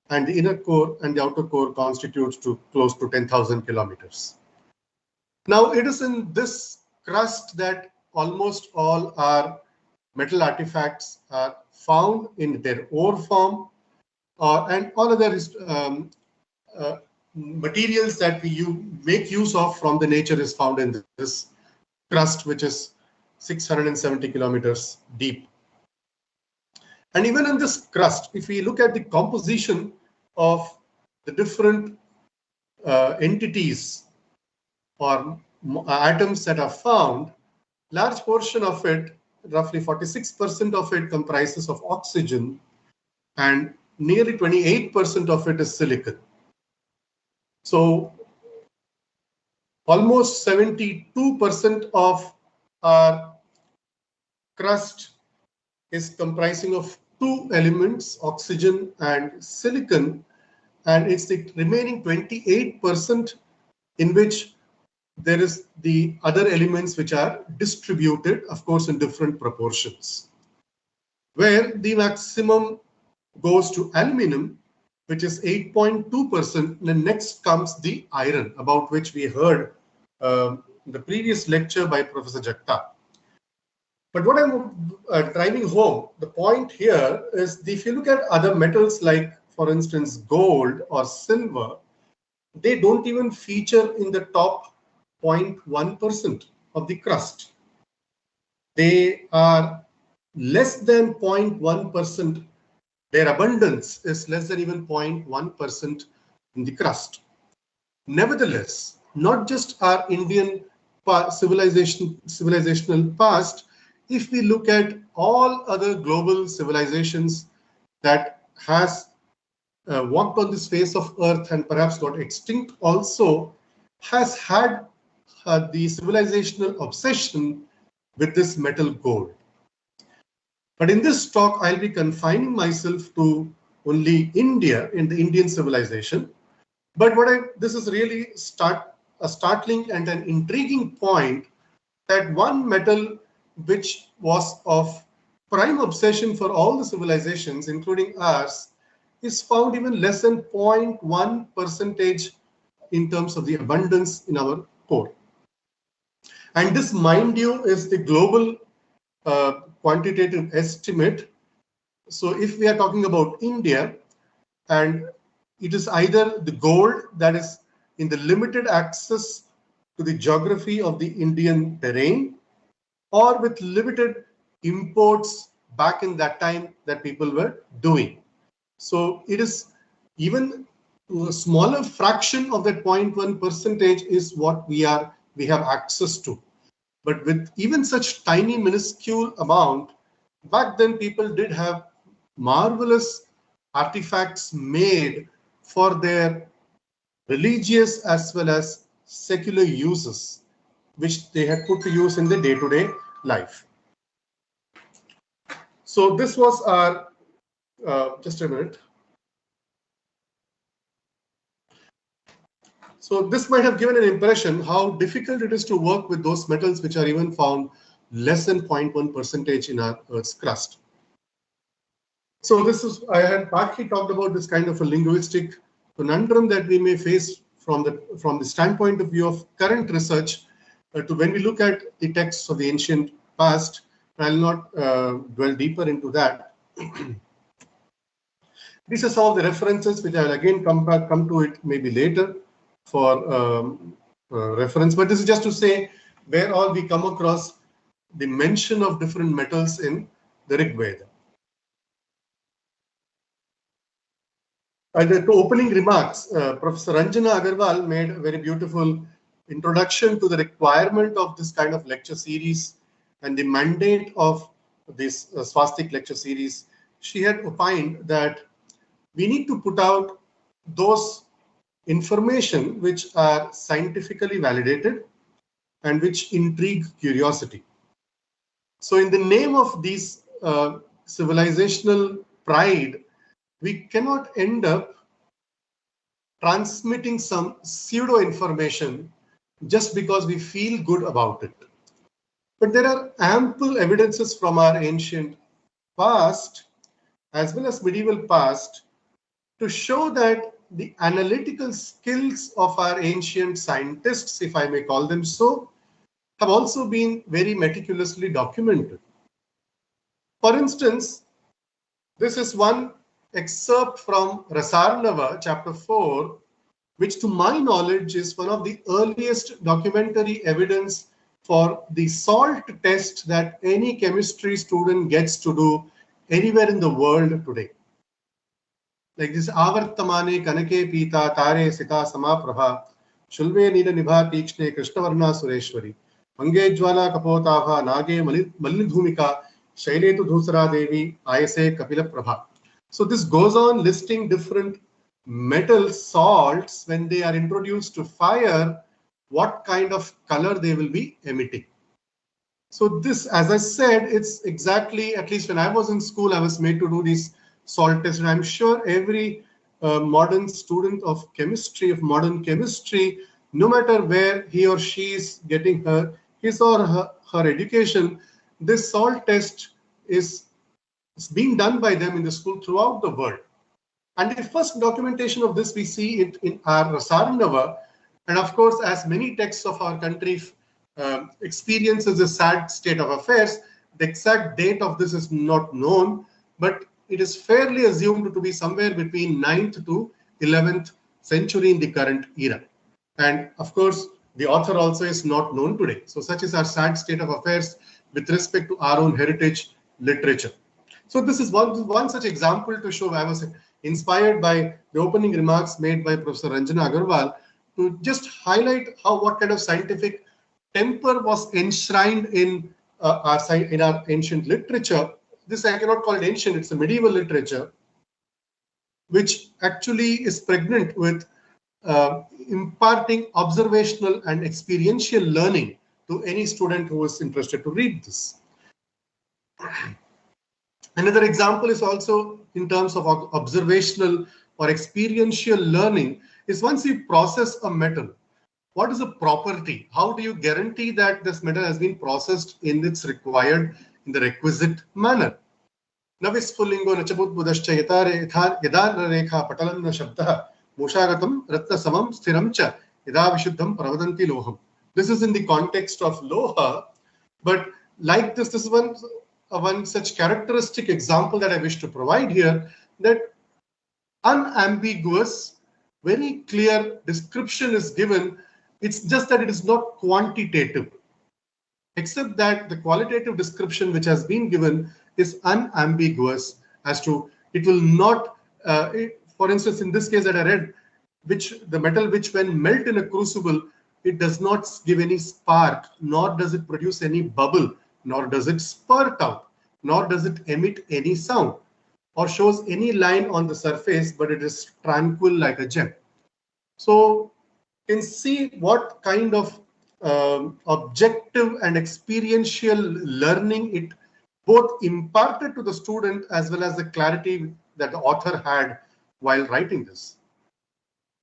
[SPEAKER 3] and the inner core and the outer core constitutes to close to 10,000 kilometers. Now it is in this crust that almost all our metal artifacts are found in their ore form, and all other materials that we make use of from the nature is found in this crust, which is 670 kilometers deep. And even in this crust, if we look at the composition of the different entities or atoms that are found, large portion of it, roughly 46% of it comprises of oxygen, and nearly 28% of it is silicon. So almost 72% of our crust is comprising of two elements, oxygen and silicon, and it's the remaining 28% in which there is the other elements which are distributed, of course, in different proportions, where the maximum goes to aluminum, which is 8.2%. Then next comes the iron, about which we heard the previous lecture by Professor Jagtap. But what I'm driving home, the point here is, if you look at other metals like, for instance, gold or silver, they don't even feature in the top 0.1% of the crust. They are less than 0.1%. Their abundance is less than even 0.1% in the crust. Nevertheless, not just our Indian civilizational past, if we look at all other global civilizations that has walked on this face of earth and perhaps got extinct also, has had the civilizational obsession with this metal gold. But in this talk, I'll be confining myself to only India and the Indian civilization. But this is really a startling and an intriguing point, that one metal which was of prime obsession for all the civilizations, including ours, is found even less than 0.1% in terms of the abundance in our core. And this, mind you, is the global quantitative estimate. So if we are talking about India, and it is either the gold that is in the limited access to the geography of the Indian terrain, or with limited imports back in that time that people were doing. So it is even a smaller fraction of that 0.1% is what we have access to. But with even such tiny minuscule amount, back then people did have marvelous artifacts made for their religious as well as secular uses, which they had put to use in the day-to-day life. So this was our, just a minute. So this might have given an impression how difficult it is to work with those metals which are even found less than 0.1% in our Earth's crust. So this is, I had partly talked about this kind of a linguistic conundrum that we may face from the standpoint of view of current research to when we look at the texts of the ancient past. I'll not dwell deeper into that. These are some of the references which I will again come to it maybe later for reference, but this is just to say where all we come across the mention of different metals in the Rig Veda. And to opening remarks, Professor Ranjana Agarwal made a very beautiful introduction to the requirement of this kind of lecture series and the mandate of this Swastik lecture series. She had opined that we need to put out those information which are scientifically validated and which intrigue curiosity. So in the name of these civilizational pride, we cannot end up transmitting some pseudo information just because we feel good about it. But there are ample evidences from our ancient past as well as medieval past to show that the analytical skills of our ancient scientists, if I may call them so, have also been very meticulously documented. For instance, this is one excerpt from Rasarnava, chapter 4, which to my knowledge is one of the earliest documentary evidence for the salt test that any chemistry student gets to do anywhere in the world today. Like this Avartamane Kanake Pita Tare Sita Samaprabha Shulve Nida Nibha Tikshne Krishnavarna Sureshwari Mange Jwala Kapotava Nage Malidhumika Shailetu Dhusara Devi Ayase Kapila Prabha. So this goes on listing different metal salts when they are introduced to fire, what kind of color they will be emitting. So this, as I said, it's exactly, at least when I was in school, I was made to do these salt tests. And I'm sure every modern student of chemistry, of modern chemistry, no matter where he or she is getting his or her education, this salt test is being done by them in the school throughout the world. And the first documentation of this, we see it in our Sarandava. And of course, as many texts of our country experiences a sad state of affairs, the exact date of this is not known, but it is fairly assumed to be somewhere between 9th to 11th century in the current era. And of course, the author also is not known today. So such is our sad state of affairs with respect to our own heritage literature. So this is one such example to show. I was inspired by the opening remarks made by Professor Ranjana Agarwal to just highlight what kind of scientific temper was enshrined in our ancient literature. This I cannot call it ancient, it's a medieval literature, which actually is pregnant with imparting observational and experiential learning to any student who is interested to read this. Another example is also in terms of observational or experiential learning is once you process a metal, what is the property? How do you guarantee that this metal has been processed in its required, in the requisite manner? Navis Fullingo Nachabut Budascha Yadar Rekha Patalan Shabda Mushagatam Ratna Samam Stiramcha Yada Vishuddham Pravadanti Loham. This is in the context of Loha, but like this is one such characteristic example that I wish to provide here, that unambiguous, very clear description is given. It's just that it is not quantitative, except that the qualitative description which has been given is unambiguous as to it will not, for instance, in this case that I read, the metal which when melt in a crucible, it does not give any spark, nor does it produce any bubble, nor does it spurt out, nor does it emit any sound, or shows any line on the surface, but it is tranquil like a gem. So you can see what kind of objective and experiential learning it both imparted to the student as well as the clarity that the author had while writing this.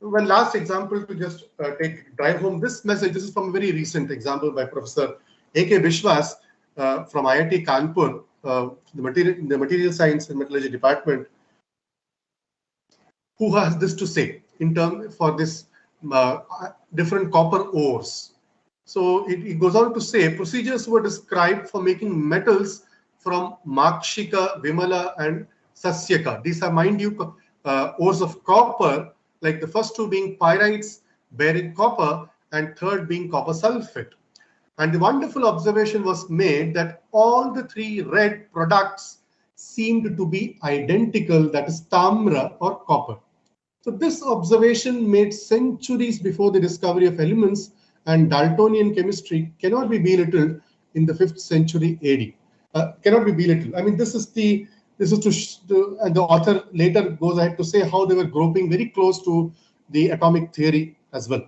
[SPEAKER 3] One last example to just drive home this message. This is from a very recent example by Professor A.K. Biswas from IIT Kanpur, the Material Science and Metallurgy Department, who has this to say in terms for this different copper ores. So it goes on to say procedures were described for making metals from Makshika, Vimala, and Sasyaka. These are, mind you, ores of copper, like the first two being pyrites bearing copper and third being copper sulfate. And the wonderful observation was made that all the three red products seemed to be identical, that is tamra or copper. So this observation made centuries before the discovery of elements and Daltonian chemistry cannot be belittled in the 5th century AD. Cannot be belittled. I mean, and the author later goes ahead to say how they were groping very close to the atomic theory as well.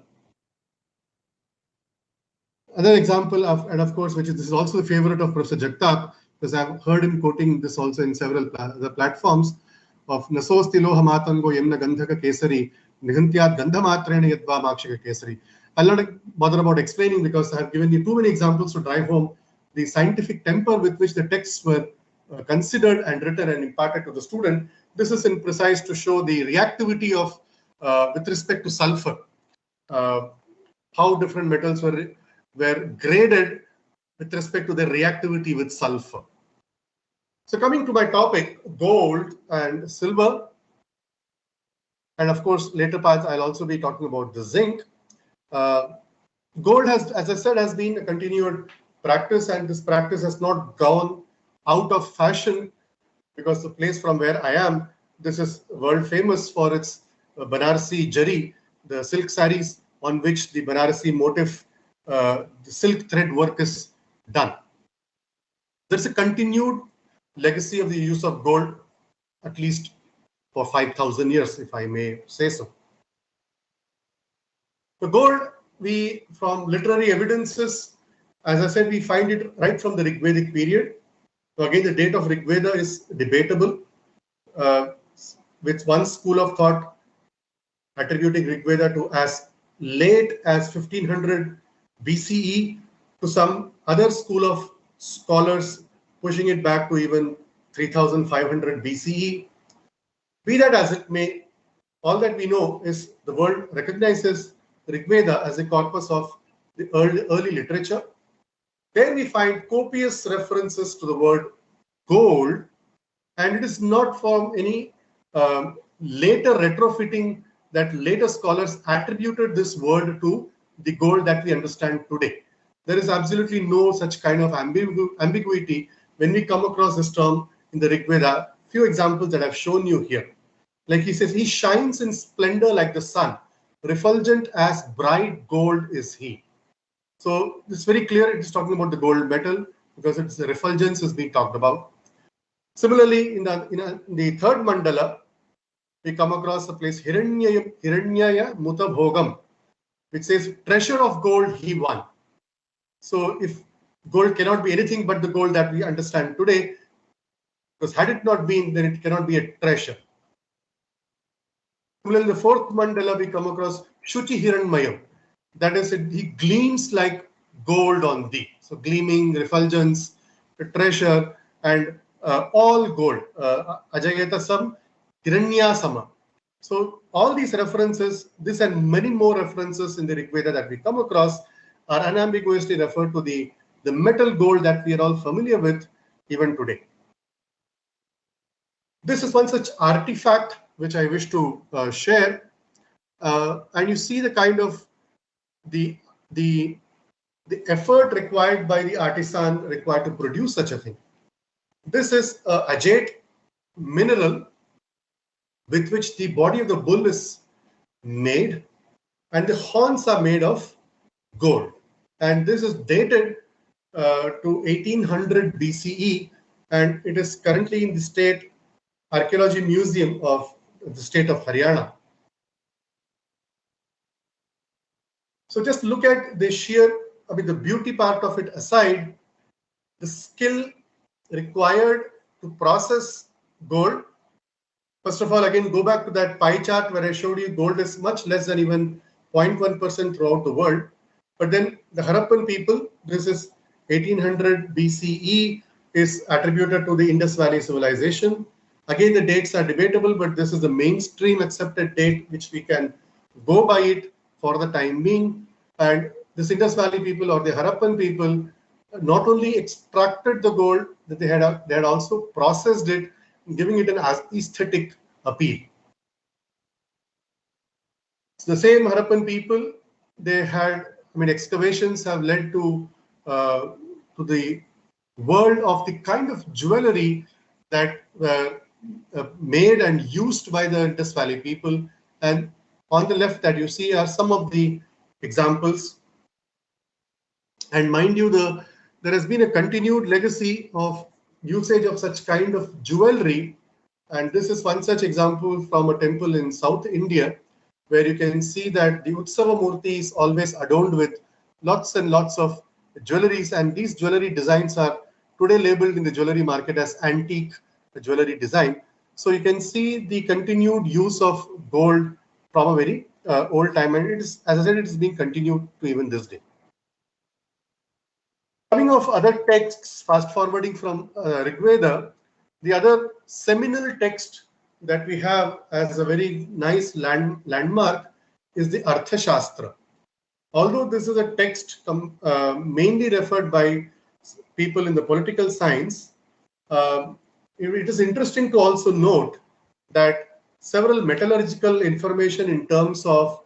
[SPEAKER 3] Another example and of course, this is also the favorite of Professor Jagtap, because I've heard him quoting this also in several other platforms, of Nasosti loha matango yemna gandhaka kesari nihantyat gandhamatrena yadva makshika kesari. I'll not bother about explaining because I have given you too many examples to drive home the scientific temper with which the texts were considered and written and imparted to the student. This is in precise to show the reactivity of with respect to sulfur, how different metals were graded with respect to their reactivity with sulfur. So coming to my topic, gold and silver, and of course later parts I'll also be talking about the zinc. Gold has, as I said, has been a continued practice, and this practice has not gone out of fashion, because the place from where I am, this is world famous for its Banarasi jari, the silk saris on which the Banarasi motif, the silk thread work is done. There's a continued legacy of the use of gold, at least for 5,000 years, if I may say so. The gold, from literary evidences, as I said, we find it right from the Rigvedic period. So again, the date of Rigveda is debatable, with one school of thought attributing Rigveda to as late as 1500 BCE to some other school of scholars pushing it back to even 3500 BCE. Be that as it may, all that we know is the world recognizes Rigveda as a corpus of the early literature. There we find copious references to the word gold, and it is not from any later retrofitting that later scholars attributed this word to the gold that we understand today. There is absolutely no such kind of ambiguity when we come across this term in the Rig Veda. Few examples that I've shown you here. Like he says, he shines in splendor like the sun, refulgent as bright gold is he. So it's very clear it is talking about the gold metal because its refulgence is being talked about. Similarly, in the third mandala, we come across the place Hiranyaya Mutabhogam, which says treasure of gold he won. So if gold cannot be anything but the gold that we understand today, because had it not been, then it cannot be a treasure. Similarly, the fourth mandala we come across Shuchi Hiranmayam. That is, he gleams like gold on thee. So gleaming, refulgence, the treasure, and all gold. Ajayatasam Hiranyasama. So all these references, this and many more references in the Rig Veda that we come across are unambiguously referred to the metal gold that we are all familiar with even today. This is one such artifact which I wish to share. And you see the kind of the effort required by the artisan required to produce such a thing. This is a agate mineral with which the body of the bull is made, and the horns are made of gold. And this is dated to 1800 BCE, and it is currently in the State Archaeology Museum of the state of Haryana. So just look at the the beauty part of it aside, the skill required to process gold. First of all, again, go back to that pie chart where I showed you gold is much less than even 0.1% throughout the world. But then the Harappan people, this is 1800 BCE, is attributed to the Indus Valley civilization. Again, the dates are debatable, but this is the mainstream accepted date which we can go by it for the time being. And the Indus Valley people or the Harappan people not only extracted the gold, that they had also processed it, giving it an aesthetic appeal. The same Harappan people, they had, excavations have led to the world of the kind of jewelry that were made and used by the Indus Valley people. And on the left that you see are some of the examples. And mind you, there has been a continued legacy of usage of such kind of jewelry. And this is one such example from a temple in South India, where you can see that the Utsava Murti is always adorned with lots and lots of jewelries. And these jewelry designs are today labeled in the jewelry market as antique jewelry design. So you can see the continued use of gold from a very old time. And it is, as I said, it is being continued to even this day. Coming of other texts, fast forwarding from Rig Veda, the other seminal text that we have as a very nice landmark is the Arthashastra. Although this is a text mainly referred by people in the political science, it is interesting to also note that several metallurgical information in terms of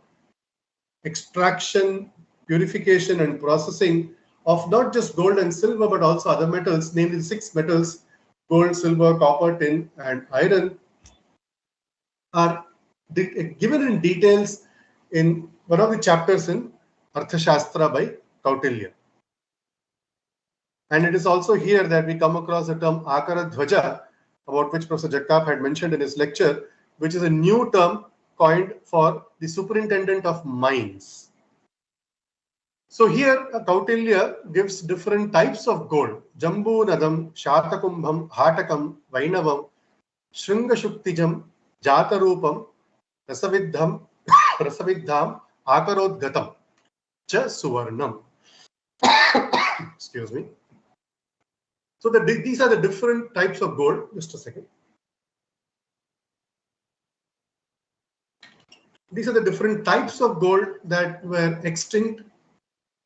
[SPEAKER 3] extraction, purification, and processing of not just gold and silver, but also other metals, namely the 6 metals, gold, silver, copper, tin, and iron, are given in details in one of the chapters in Arthashastra by Kautilya. And it is also here that we come across the term Akara Dhwaja, about which Professor Jagtap had mentioned in his lecture, which is a new term coined for the superintendent of mines. So here Kautilya gives different types of gold: Jambu Nadam, Shatakumbham, Hatakam, Vainavam, Shringashuktijam, Jatarupam, Rasavidham, akarodgatam cha suvarnam. Excuse me. So these are the different types of gold. Just a second. These are the different types of gold that were extinct,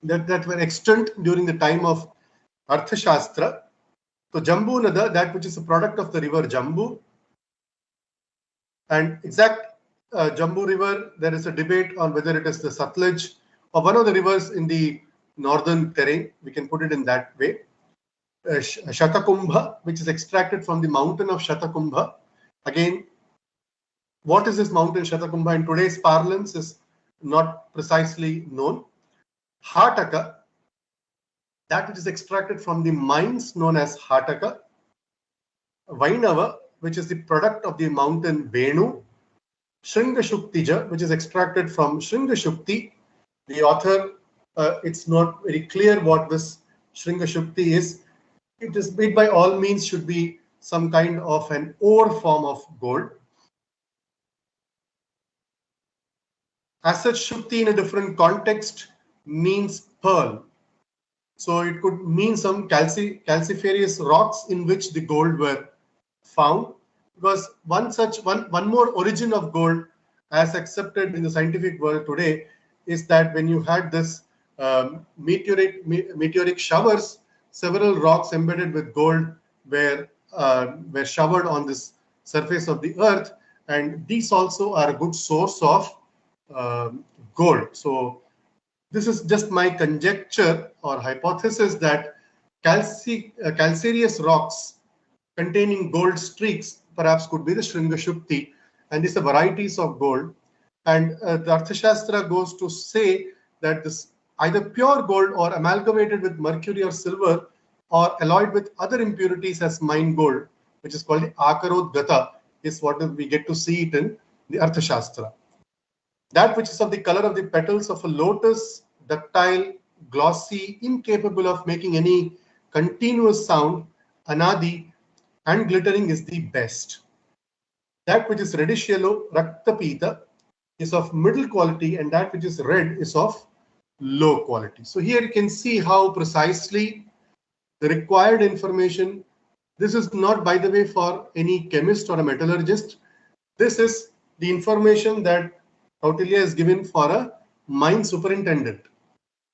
[SPEAKER 3] that were extant during the time of Arthashastra. So Jambu Nada, that which is a product of the river Jambu, and exact Jambu River, there is a debate on whether it is the Satluj or one of the rivers in the northern terrain. We can put it in that way. Shatakumbha, which is extracted from the mountain of Shatakumbha. Again, what is this mountain Shatakumbha in today's parlance is not precisely known. Hataka, that which is extracted from the mines known as Hataka. Vainava, which is the product of the mountain Venu. Shringashuktija, which is extracted from Shringashukti. The author, it's not very clear what this Shringashukti is. It by all means should be some kind of an ore form of gold. As such, Shukti in a different context means pearl. So it could mean some calciferous rocks in which the gold were found. Because one more origin of gold as accepted in the scientific world today is that when you had this meteoric showers, several rocks embedded with gold were showered on this surface of the earth, and these also are a good source of gold. So this is just my conjecture or hypothesis that calcareous rocks containing gold streaks perhaps could be the Shringashukti, and these are varieties of gold. And the Arthashastra goes to say that this either pure gold or amalgamated with mercury or silver or alloyed with other impurities as mine gold, which is called the Akarodgata, is what we get to see it in the Arthashastra. That which is of the color of the petals of a lotus, ductile, glossy, incapable of making any continuous sound, anadi, and glittering is the best. That which is reddish yellow, raktapita, is of middle quality, and that which is red is of low quality. So here you can see how precisely the required information. This is not, by the way, for any chemist or a metallurgist. This is the information that Kautilya is given for a mine superintendent.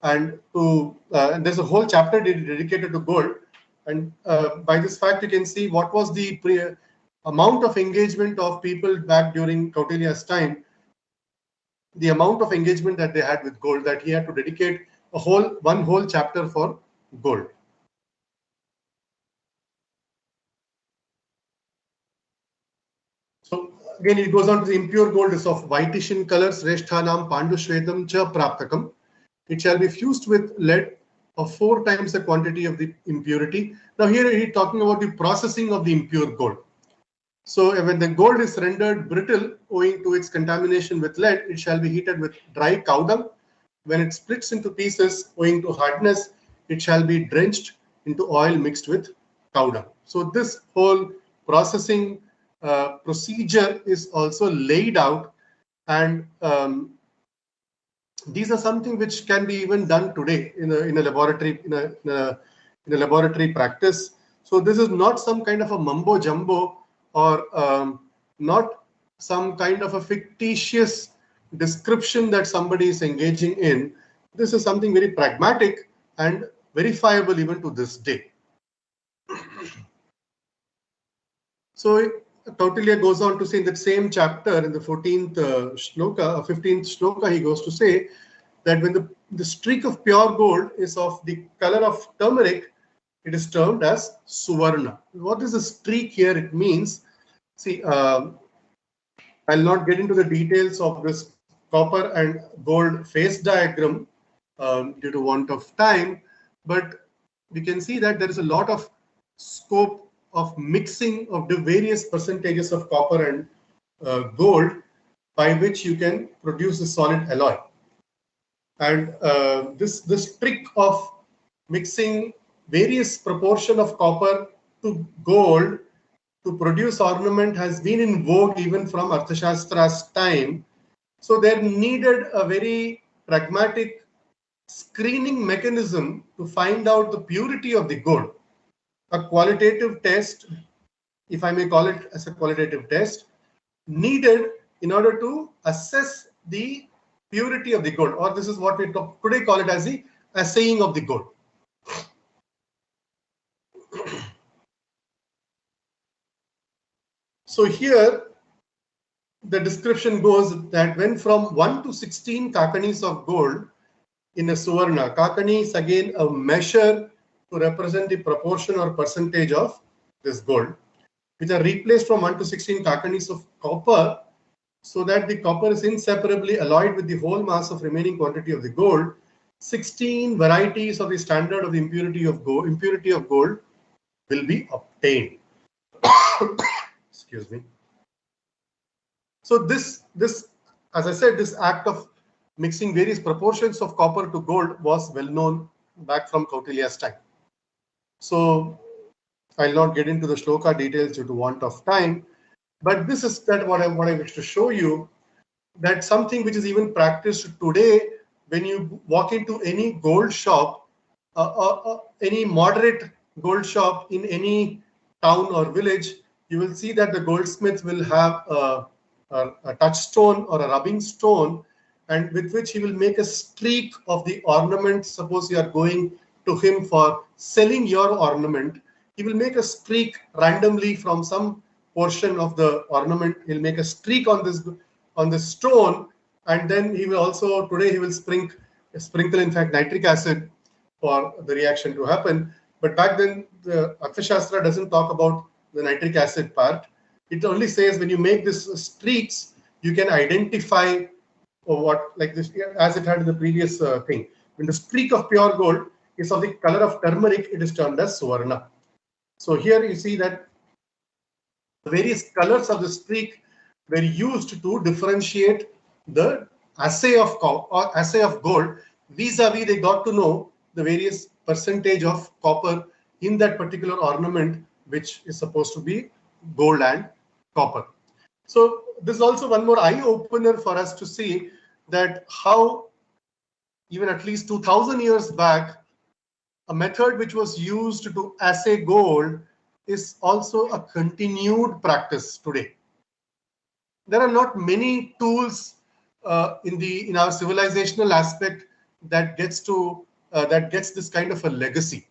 [SPEAKER 3] And there's a whole chapter dedicated to gold. And by this fact, you can see what was the amount of engagement of people back during Kautilya's time, the amount of engagement that they had with gold, that he had to dedicate one whole chapter for gold. So again, it goes on to the impure gold is of whitish in colors, Reshthanam Pandushvetam cha Praptakam. It shall be fused with lead of 4 times the quantity of the impurity. Now here he is talking about the processing of the impure gold. So when the gold is rendered brittle owing to its contamination with lead, it shall be heated with dry cow dung. When it splits into pieces owing to hardness, it shall be drenched into oil mixed with cow dung. So this whole processing procedure is also laid out, and these are something which can be even done today in a laboratory in a laboratory practice. So this is not some kind of a mumbo jumbo or not some kind of a fictitious description that somebody is engaging in. This is something very pragmatic and verifiable even to this day. So Kautilya goes on to say in that same chapter, in the 15th shloka, he goes to say that when the streak of pure gold is of the color of turmeric, it is termed as suvarna. What is a streak here? It means, see, I'll not get into the details of this copper and gold phase diagram due to want of time, but we can see that there is a lot of scope of mixing of the various percentages of copper and gold by which you can produce a solid alloy. And this trick of mixing various proportion of copper to gold to produce ornament has been in vogue even from Arthashastra's time. So there needed a very pragmatic screening mechanism to find out the purity of the gold. A qualitative test, if I may call it as a qualitative test, needed in order to assess the purity of the gold, or this is what we today call it as the assaying of the gold. So here the description goes that when from 1 to 16 kakanis of gold in a suvarna, kakani is again a measure to represent the proportion or percentage of this gold, which are replaced from 1 to 16 kakanis of copper, so that the copper is inseparably alloyed with the whole mass of remaining quantity of the gold. 16 varieties of the standard of the impurity of gold will be obtained. Excuse me. So this, as I said, this act of mixing various proportions of copper to gold was well known back from Kautilya's time. So I'll not get into the shloka details due to want of time, but this is what I wish to show you, that something which is even practiced today when you walk into any gold shop, any moderate gold shop in any town or village, you will see that the goldsmith will have a touchstone or a rubbing stone, and with which he will make a streak of the ornament. Suppose you are going to him for selling your ornament, he will make a streak randomly from some portion of the ornament. He'll make a streak on this stone, and then he will also, today he will sprinkle in fact nitric acid for the reaction to happen. But back then the Arthashastra doesn't talk about the nitric acid part. It only says when you make this streaks, you can identify what, like this, as it had in the previous thing. When the streak of pure gold is of the color of turmeric, it is termed as suvarna. So here you see that the various colors of the streak were used to differentiate the assay of gold. Vis-a-vis, they got to know the various percentage of copper in that particular ornament, which is supposed to be gold and copper. So this is also one more eye-opener for us to see that how even at least 2000 years back, a method which was used to assay gold is also a continued practice today. There are not many tools in our civilizational aspect that gets this kind of a legacy.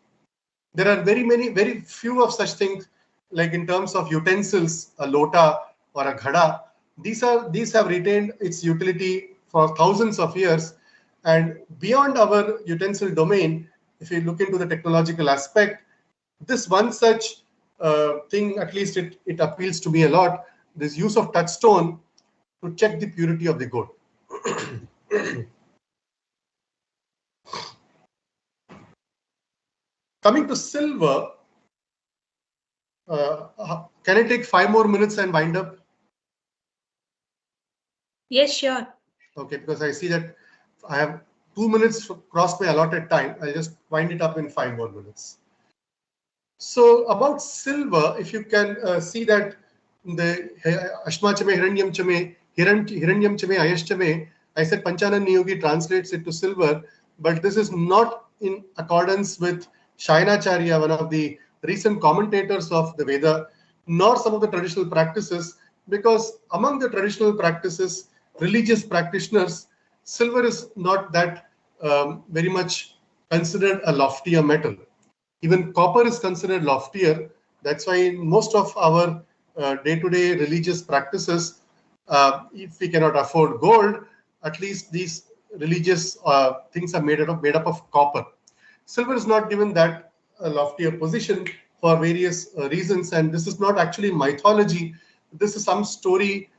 [SPEAKER 3] There are very few of such things, like in terms of utensils, a lota or a ghada. These have retained its utility for thousands of years, and beyond our utensil domain, if you look into the technological aspect, this one such thing, at least it appeals to me a lot, this use of touchstone to check the purity of the gold. Coming to silver, can I take 5 more minutes and wind up?
[SPEAKER 1] Yes, sure.
[SPEAKER 3] Okay, because I see that I have 2 minutes crossed my allotted time. I'll just wind it up in 5 more minutes. So about silver, if you can see that the Ashma Chame, Hiranyam Chame, Hiranyam Chame, Ayash Chame, I said Panchanan Niyogi translates it to silver, but this is not in accordance with Shayanacharya, one of the recent commentators of the Veda, nor some of the traditional practices, because among the traditional practices, religious practitioners, silver is not that very much considered a loftier metal. Even copper is considered loftier. That's why in most of our day-to-day religious practices, if we cannot afford gold, at least these religious things are made up of copper. Silver is not given that loftier position for various reasons, and this is not actually mythology. This is some story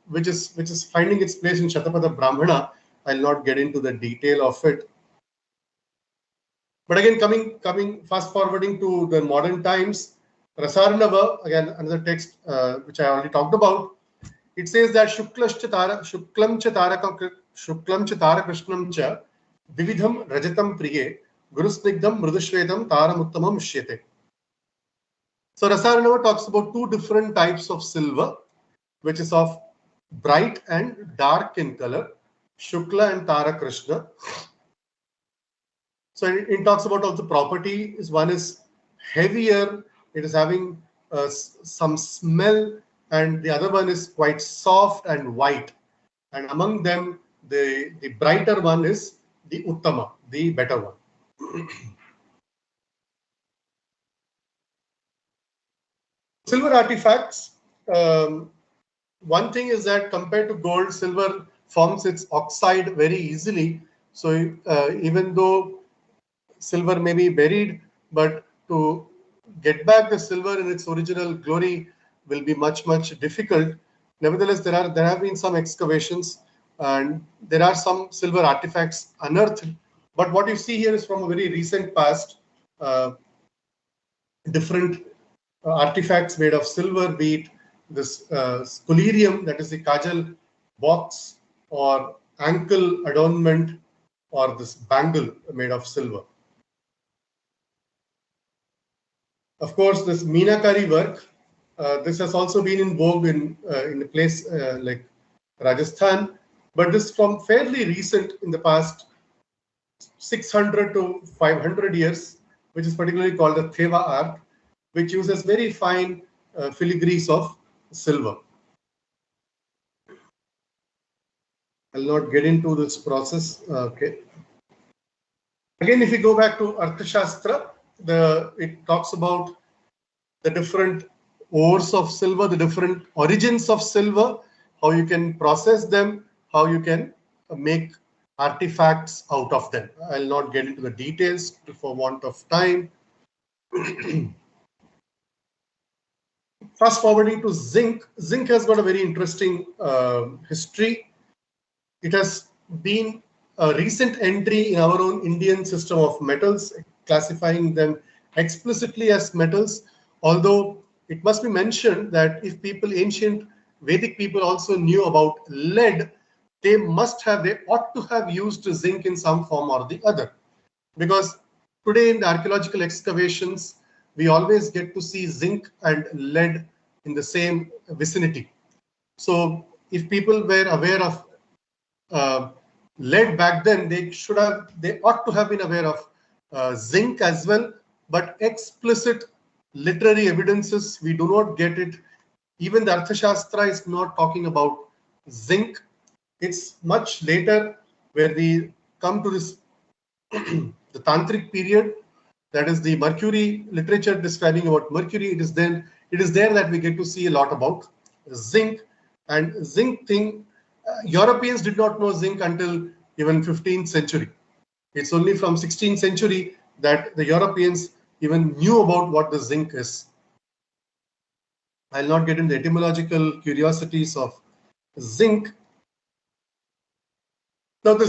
[SPEAKER 3] which is finding its place in Shatapada Brahmana. I'll not get into the detail of it. But again, coming fast forwarding to the modern times, Rasarnava, again another text which I already talked about. It says that Shuklam cha Tara Krishnam cha Vividham Rajatam Priye Gurusnigdam Mrudushvedam Taramuttamam Shyate. So Rasarnava talks about 2 different types of silver, which is of bright and dark in color, Shukla and Tara Krishna. So it talks about also properties. One is heavier, it is having some smell, and the other one is quite soft and white. And among them, the brighter one is the Uttama, the better one. Silver artifacts. One thing is that compared to gold, silver forms its oxide very easily. So even though silver may be buried, but to get back the silver in its original glory will be much difficult. Nevertheless, there have been some excavations and there are some silver artifacts unearthed. But what you see here is from a very recent past, different artifacts made of silver, be it this scolarium, that is the kajal box, or ankle adornment, or this bangle made of silver. Of course, this Meenakari work, this has also been in vogue in a place like Rajasthan, but this from fairly recent, in the past 600 to 500 years, which is particularly called the Theva art, which uses very fine filigrees of silver. I'll not get into this process. Okay. Again, if you go back to Arthashastra, it talks about the different ores of silver, the different origins of silver, how you can process them, how you can make artifacts out of them. I'll not get into the details for want of time. Fast forwarding to zinc. Zinc has got a very interesting history. It has been a recent entry in our own Indian system of metals, classifying them explicitly as metals. Although it must be mentioned that if ancient Vedic people also knew about lead, they ought to have used zinc in some form or the other. Because today in the archaeological excavations, we always get to see zinc and lead in the same vicinity. So if people were aware of lead back then, they ought to have been aware of zinc as well, but explicit literary evidences, we do not get it. Even the Arthashastra is not talking about zinc. It's much later where we come to this the Tantric period, that is the Mercury literature describing about Mercury. It is there that we get to see a lot about zinc. And zinc thing, Europeans did not know zinc until even 15th century. It's only from 16th century that the Europeans even knew about what the zinc is. I'll not get into the etymological curiosities of zinc. Now, the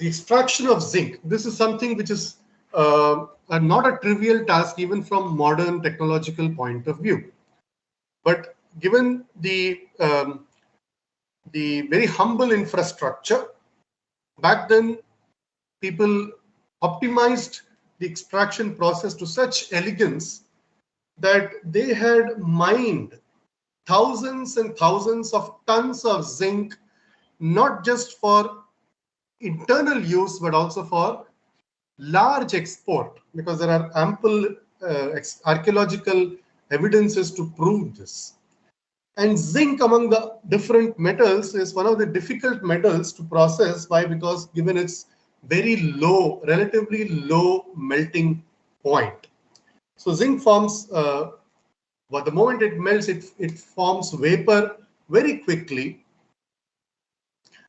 [SPEAKER 3] extraction of zinc, this is something which is not a trivial task even from modern technological point of view. But given the very humble infrastructure, back then people optimized the extraction process to such elegance that they had mined thousands and thousands of tons of zinc, not just for internal use, but also for large export, because there are ample archaeological evidences to prove this. And zinc among the different metals is one of the difficult metals to process. Why? Because given its very low, relatively low melting point. So zinc forms, the moment it melts, it forms vapor very quickly.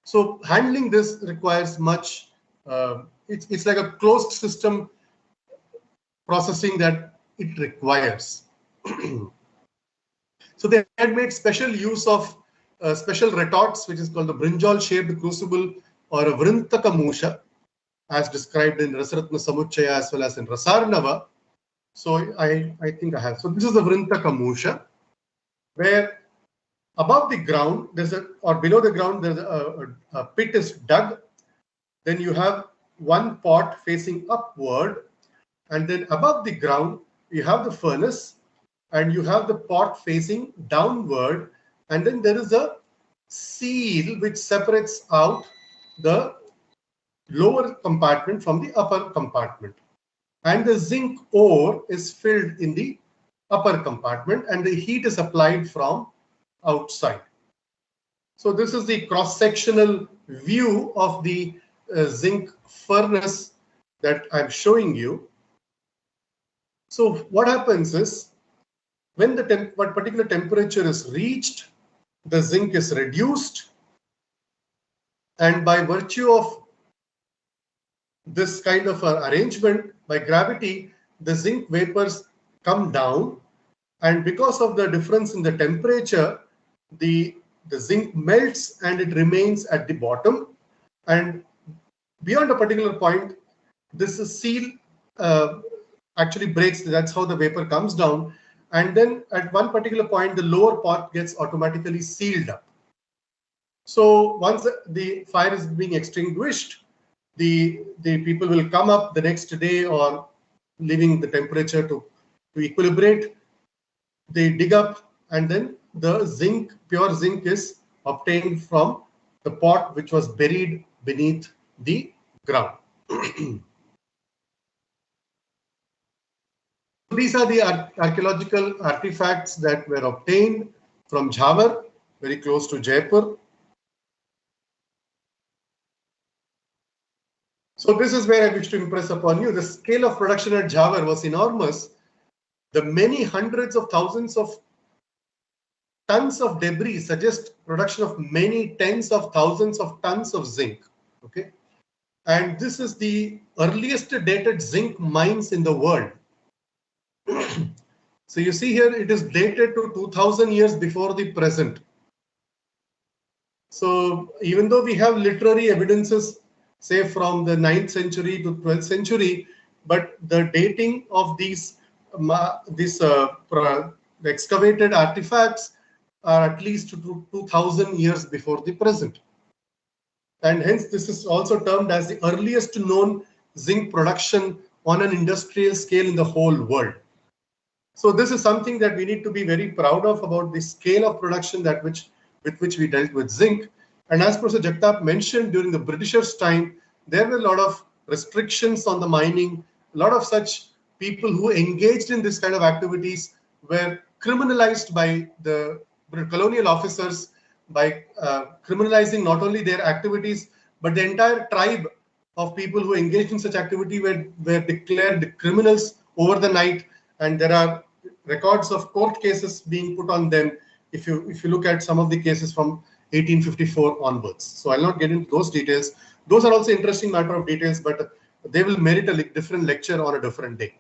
[SPEAKER 3] So handling this requires much, it's like a closed system processing that it requires. So they had made special use of special retorts, which is called the brinjal-shaped crucible, or a vrintaka musha, as described in Rasratna Samuchaya as well as in Rasarnava. So I think I have. So this is the vrintaka musha, where above the ground, below the ground, there's a pit is dug. Then you have one pot facing upward, and then above the ground, you have the furnace, and you have the pot facing downward, and then there is a seal which separates out the lower compartment from the upper compartment. And the zinc ore is filled in the upper compartment and the heat is applied from outside. So this is the cross-sectional view of the zinc furnace that I'm showing you. So what happens is, when the what particular temperature is reached, the zinc is reduced, and by virtue of this kind of arrangement, by gravity, the zinc vapors come down, and because of the difference in the temperature, the zinc melts and it remains at the bottom, and beyond a particular point, this seal actually breaks. That's how the vapor comes down, and then at one particular point, the lower part gets automatically sealed up. So once the fire is being extinguished, the people will come up the next day, or leaving the temperature to equilibrate. They dig up, and then the zinc, pure zinc, is obtained from the pot which was buried beneath the ground. These are the archaeological artifacts that were obtained from Jhawar, very close to Jaipur. So this is where I wish to impress upon you. The scale of production at Jhawar was enormous. The many hundreds of thousands of tons of debris suggest production of many tens of thousands of tons of zinc. Okay, and this is the earliest dated zinc mines in the world. So you see here, it is dated to 2000 years before the present. So even though we have literary evidences, say from the 9th century to 12th century, but the dating of these excavated artifacts are at least 2000 years before the present. And hence this is also termed as the earliest known zinc production on an industrial scale in the whole world. So this is something that we need to be very proud of, about the scale of production with which we dealt with zinc. And as Professor Jagtap mentioned, during the Britishers' time, there were a lot of restrictions on the mining. A lot of such people who engaged in this kind of activities were criminalized by the colonial officers, by criminalizing not only their activities, but the entire tribe of people who engaged in such activity were declared criminals over the night. And there are records of court cases being put on them if you look at some of the cases from 1854 onwards. So I'll not get into those details. Those are also interesting matter of details, but they will merit a different lecture on a different day.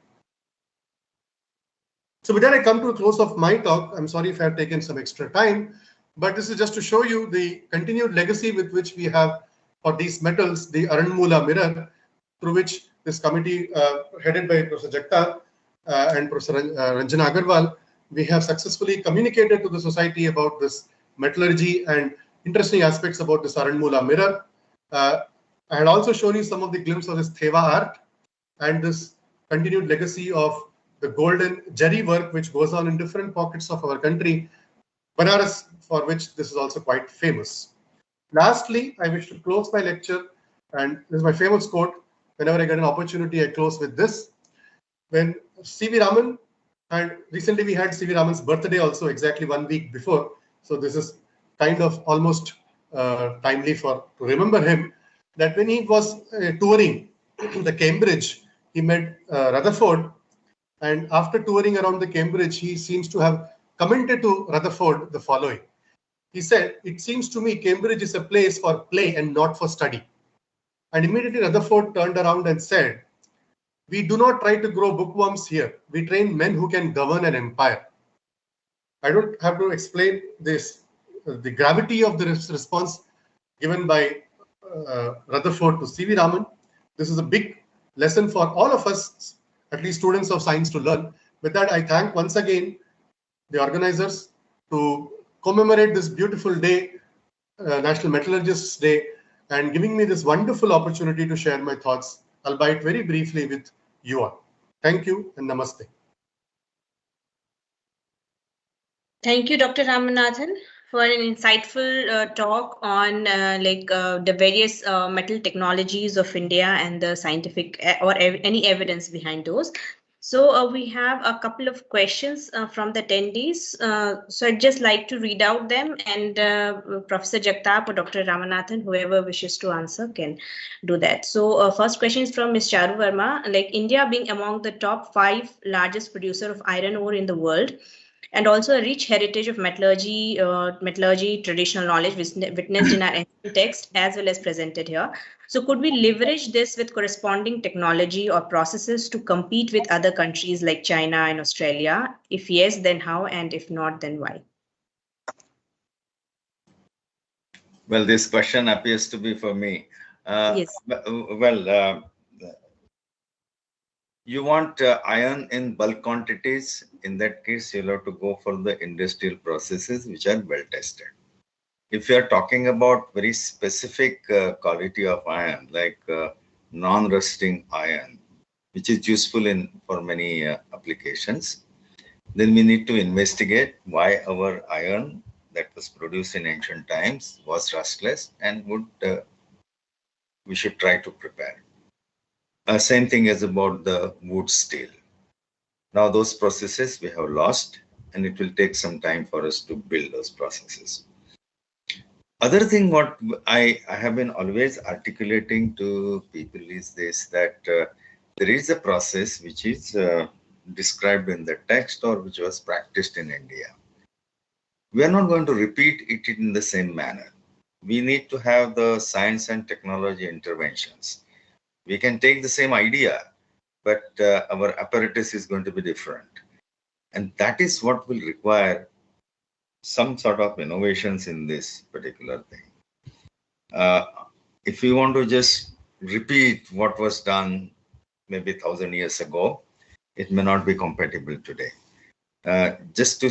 [SPEAKER 3] So with that, I come to a close of my talk. I'm sorry if I have taken some extra time, but this is just to show you the continued legacy with which we have for these metals, the Aranmula mirror, through which this committee headed by Professor Jagtap and Professor Ranjana Agarwal, we have successfully communicated to the society about this metallurgy and interesting aspects about this Aranmula mirror. I had also shown you some of the glimpse of this Theva art and this continued legacy of the golden Jari work which goes on in different pockets of our country, Banaras, for which this is also quite famous. Lastly, I wish to close my lecture, and this is my famous quote. Whenever I get an opportunity, I close with this. When C.V. Raman, and recently we had C.V. Raman's birthday also exactly 1 week before, so this is kind of almost timely to remember him, that when he was touring the Cambridge, he met Rutherford, and after touring around the Cambridge, he seems to have commented to Rutherford the following. He said, "It seems to me Cambridge is a place for play and not for study." And immediately Rutherford turned around and said, "We do not try to grow bookworms here. We train men who can govern an empire." I don't have to explain this, the gravity of the response given by Rutherford to C.V. Raman. This is a big lesson for all of us, at least students of science, to learn. With that, I thank once again the organizers to commemorate this beautiful day, National Metallurgists Day, and giving me this wonderful opportunity to share my thoughts, albeit very briefly, with you all. Thank you and namaste.
[SPEAKER 1] Thank you, Dr. Ramanathan. for an insightful talk on the various metal technologies of India and the scientific any evidence behind those. So we have a couple of questions from the attendees. So I'd just like to read out them, and Professor Jagtap or Dr. Ramanathan, whoever wishes to answer, can do that. So first question is from Ms. Charu Verma. Like India being among the top 5 largest producer of iron ore in the world, and also a rich heritage of metallurgy traditional knowledge witnessed in our ancient text as well as presented here. So could we leverage this with corresponding technology or processes to compete with other countries like China and Australia? If yes, then how? And if not, then why?
[SPEAKER 2] Well, this question appears to be for me.
[SPEAKER 1] Yes.
[SPEAKER 2] Well, you want iron in bulk quantities. In that case, you'll have to go for the industrial processes which are well tested. If you are talking about very specific quality of iron, like non-rusting iron, which is useful for many applications, then we need to investigate why our iron that was produced in ancient times was rustless and we should try to prepare. Same thing as about the wood steel. Now those processes we have lost, and it will take some time for us to build those processes. Other thing what I have been always articulating to people is this, that there is a process which is described in the text or which was practiced in India. We are not going to repeat it in the same manner. We need to have the science and technology interventions. We can take the same idea, but our apparatus is going to be different. And that is what will require some sort of innovations in this particular thing. If we want to just repeat what was done maybe 1,000 years ago, it may not be compatible today. Just to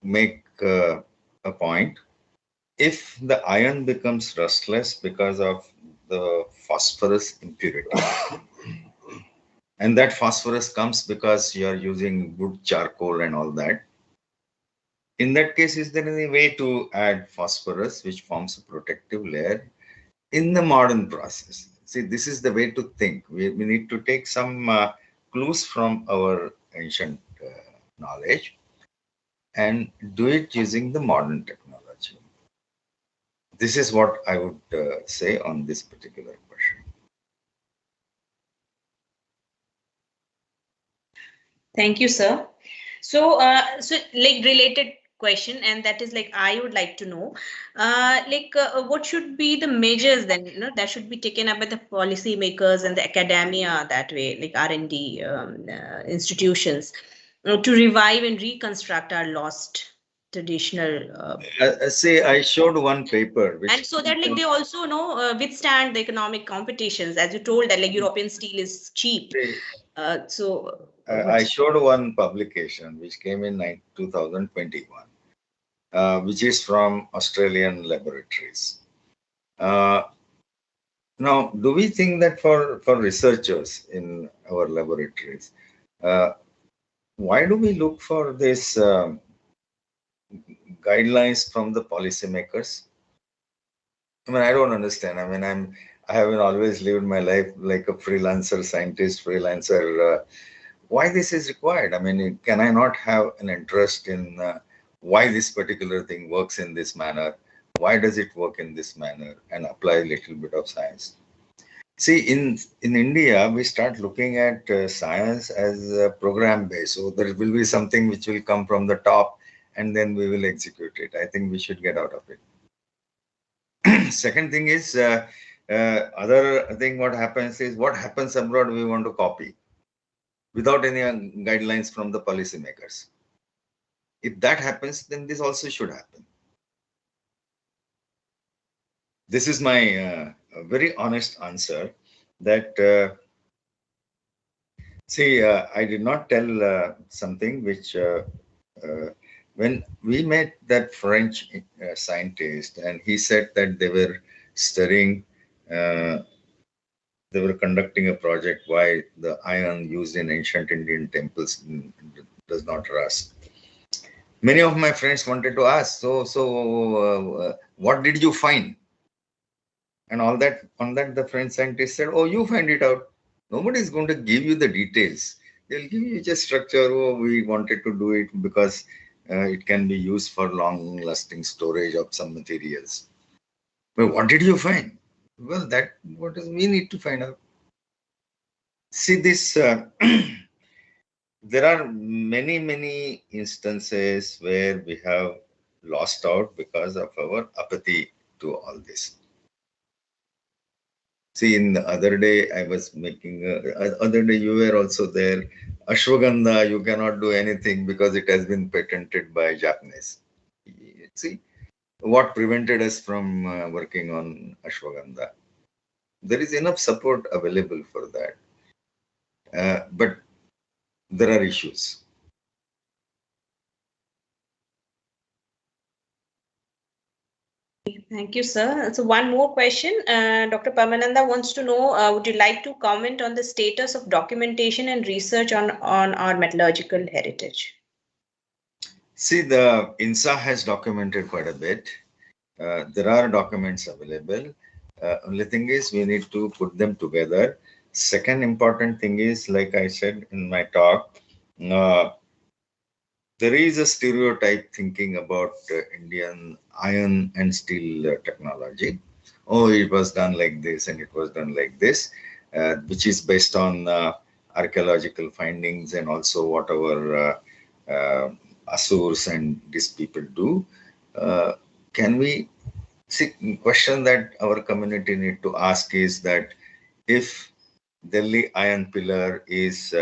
[SPEAKER 2] make a point, if the iron becomes rustless because of the phosphorus impurity, and that phosphorus comes because you are using wood charcoal and all that, in that case, is there any way to add phosphorus which forms a protective layer in the modern process? See, this is the way to think. We need to take some clues from our ancient knowledge and do it using the modern technology. This is what I would say on this particular question.
[SPEAKER 1] Thank you, sir. So, like related question, and that is like I would like to know, what should be the measures then, that should be taken up by the policy makers and the academia that way, like R&D institutions, to revive and reconstruct our lost traditional.
[SPEAKER 2] Say, I showed one paper,
[SPEAKER 1] and so that like they also withstand the economic competitions, as you told that like European steel is cheap.
[SPEAKER 2] I showed one publication which came in 2021. Which is from Australian laboratories. Now, do we think that for researchers in our laboratories, why do we look for this guidelines from the policymakers? I mean, I don't understand. I mean, I haven't always lived my life like a freelancer, scientist, freelancer. Why this is required? I mean, can I not have an interest in why this particular thing works in this manner? Why does it work in this manner? And apply a little bit of science. See, in India, we start looking at science as a program based. So there will be something which will come from the top and then we will execute it. I think we should get out of it. Second thing is, other thing what happens is, what happens abroad we want to copy without any guidelines from the policymakers. If that happens, then this also should happen. This is my very honest answer that, I did not tell something which, when we met that French scientist and he said that they were studying, they were conducting a project why the iron used in ancient Indian temples does not rust. Many of my friends wanted to ask, what did you find? And all that, on that, the French scientist said, oh, you find it out. Nobody is going to give you the details. They'll give you just structure. Oh, we wanted to do it because it can be used for long-lasting storage of some materials. But what did you find? Well, that what is we need to find out. See this. There are many instances where we have lost out because of our apathy to all this. See, in the other day, I was making, other day you were also there. Ashwagandha, you cannot do anything because it has been patented by Japanese. See, what prevented us from working on ashwagandha? There is enough support available for that. But there are issues.
[SPEAKER 1] Thank you, sir. So one more question. Dr. Parmananda wants to know, would you like to comment on the status of documentation and research on our metallurgical heritage?
[SPEAKER 2] See, the INSA has documented quite a bit. There are documents available. Only thing is we need to put them together. Second important thing is, like I said in my talk, there is a stereotype thinking about Indian iron and steel technology. Oh, it was done like this and it was done like this, which is based on archaeological findings and also whatever Asurs and these people do. Can we see? Question that our community need to ask is that if Delhi iron pillar is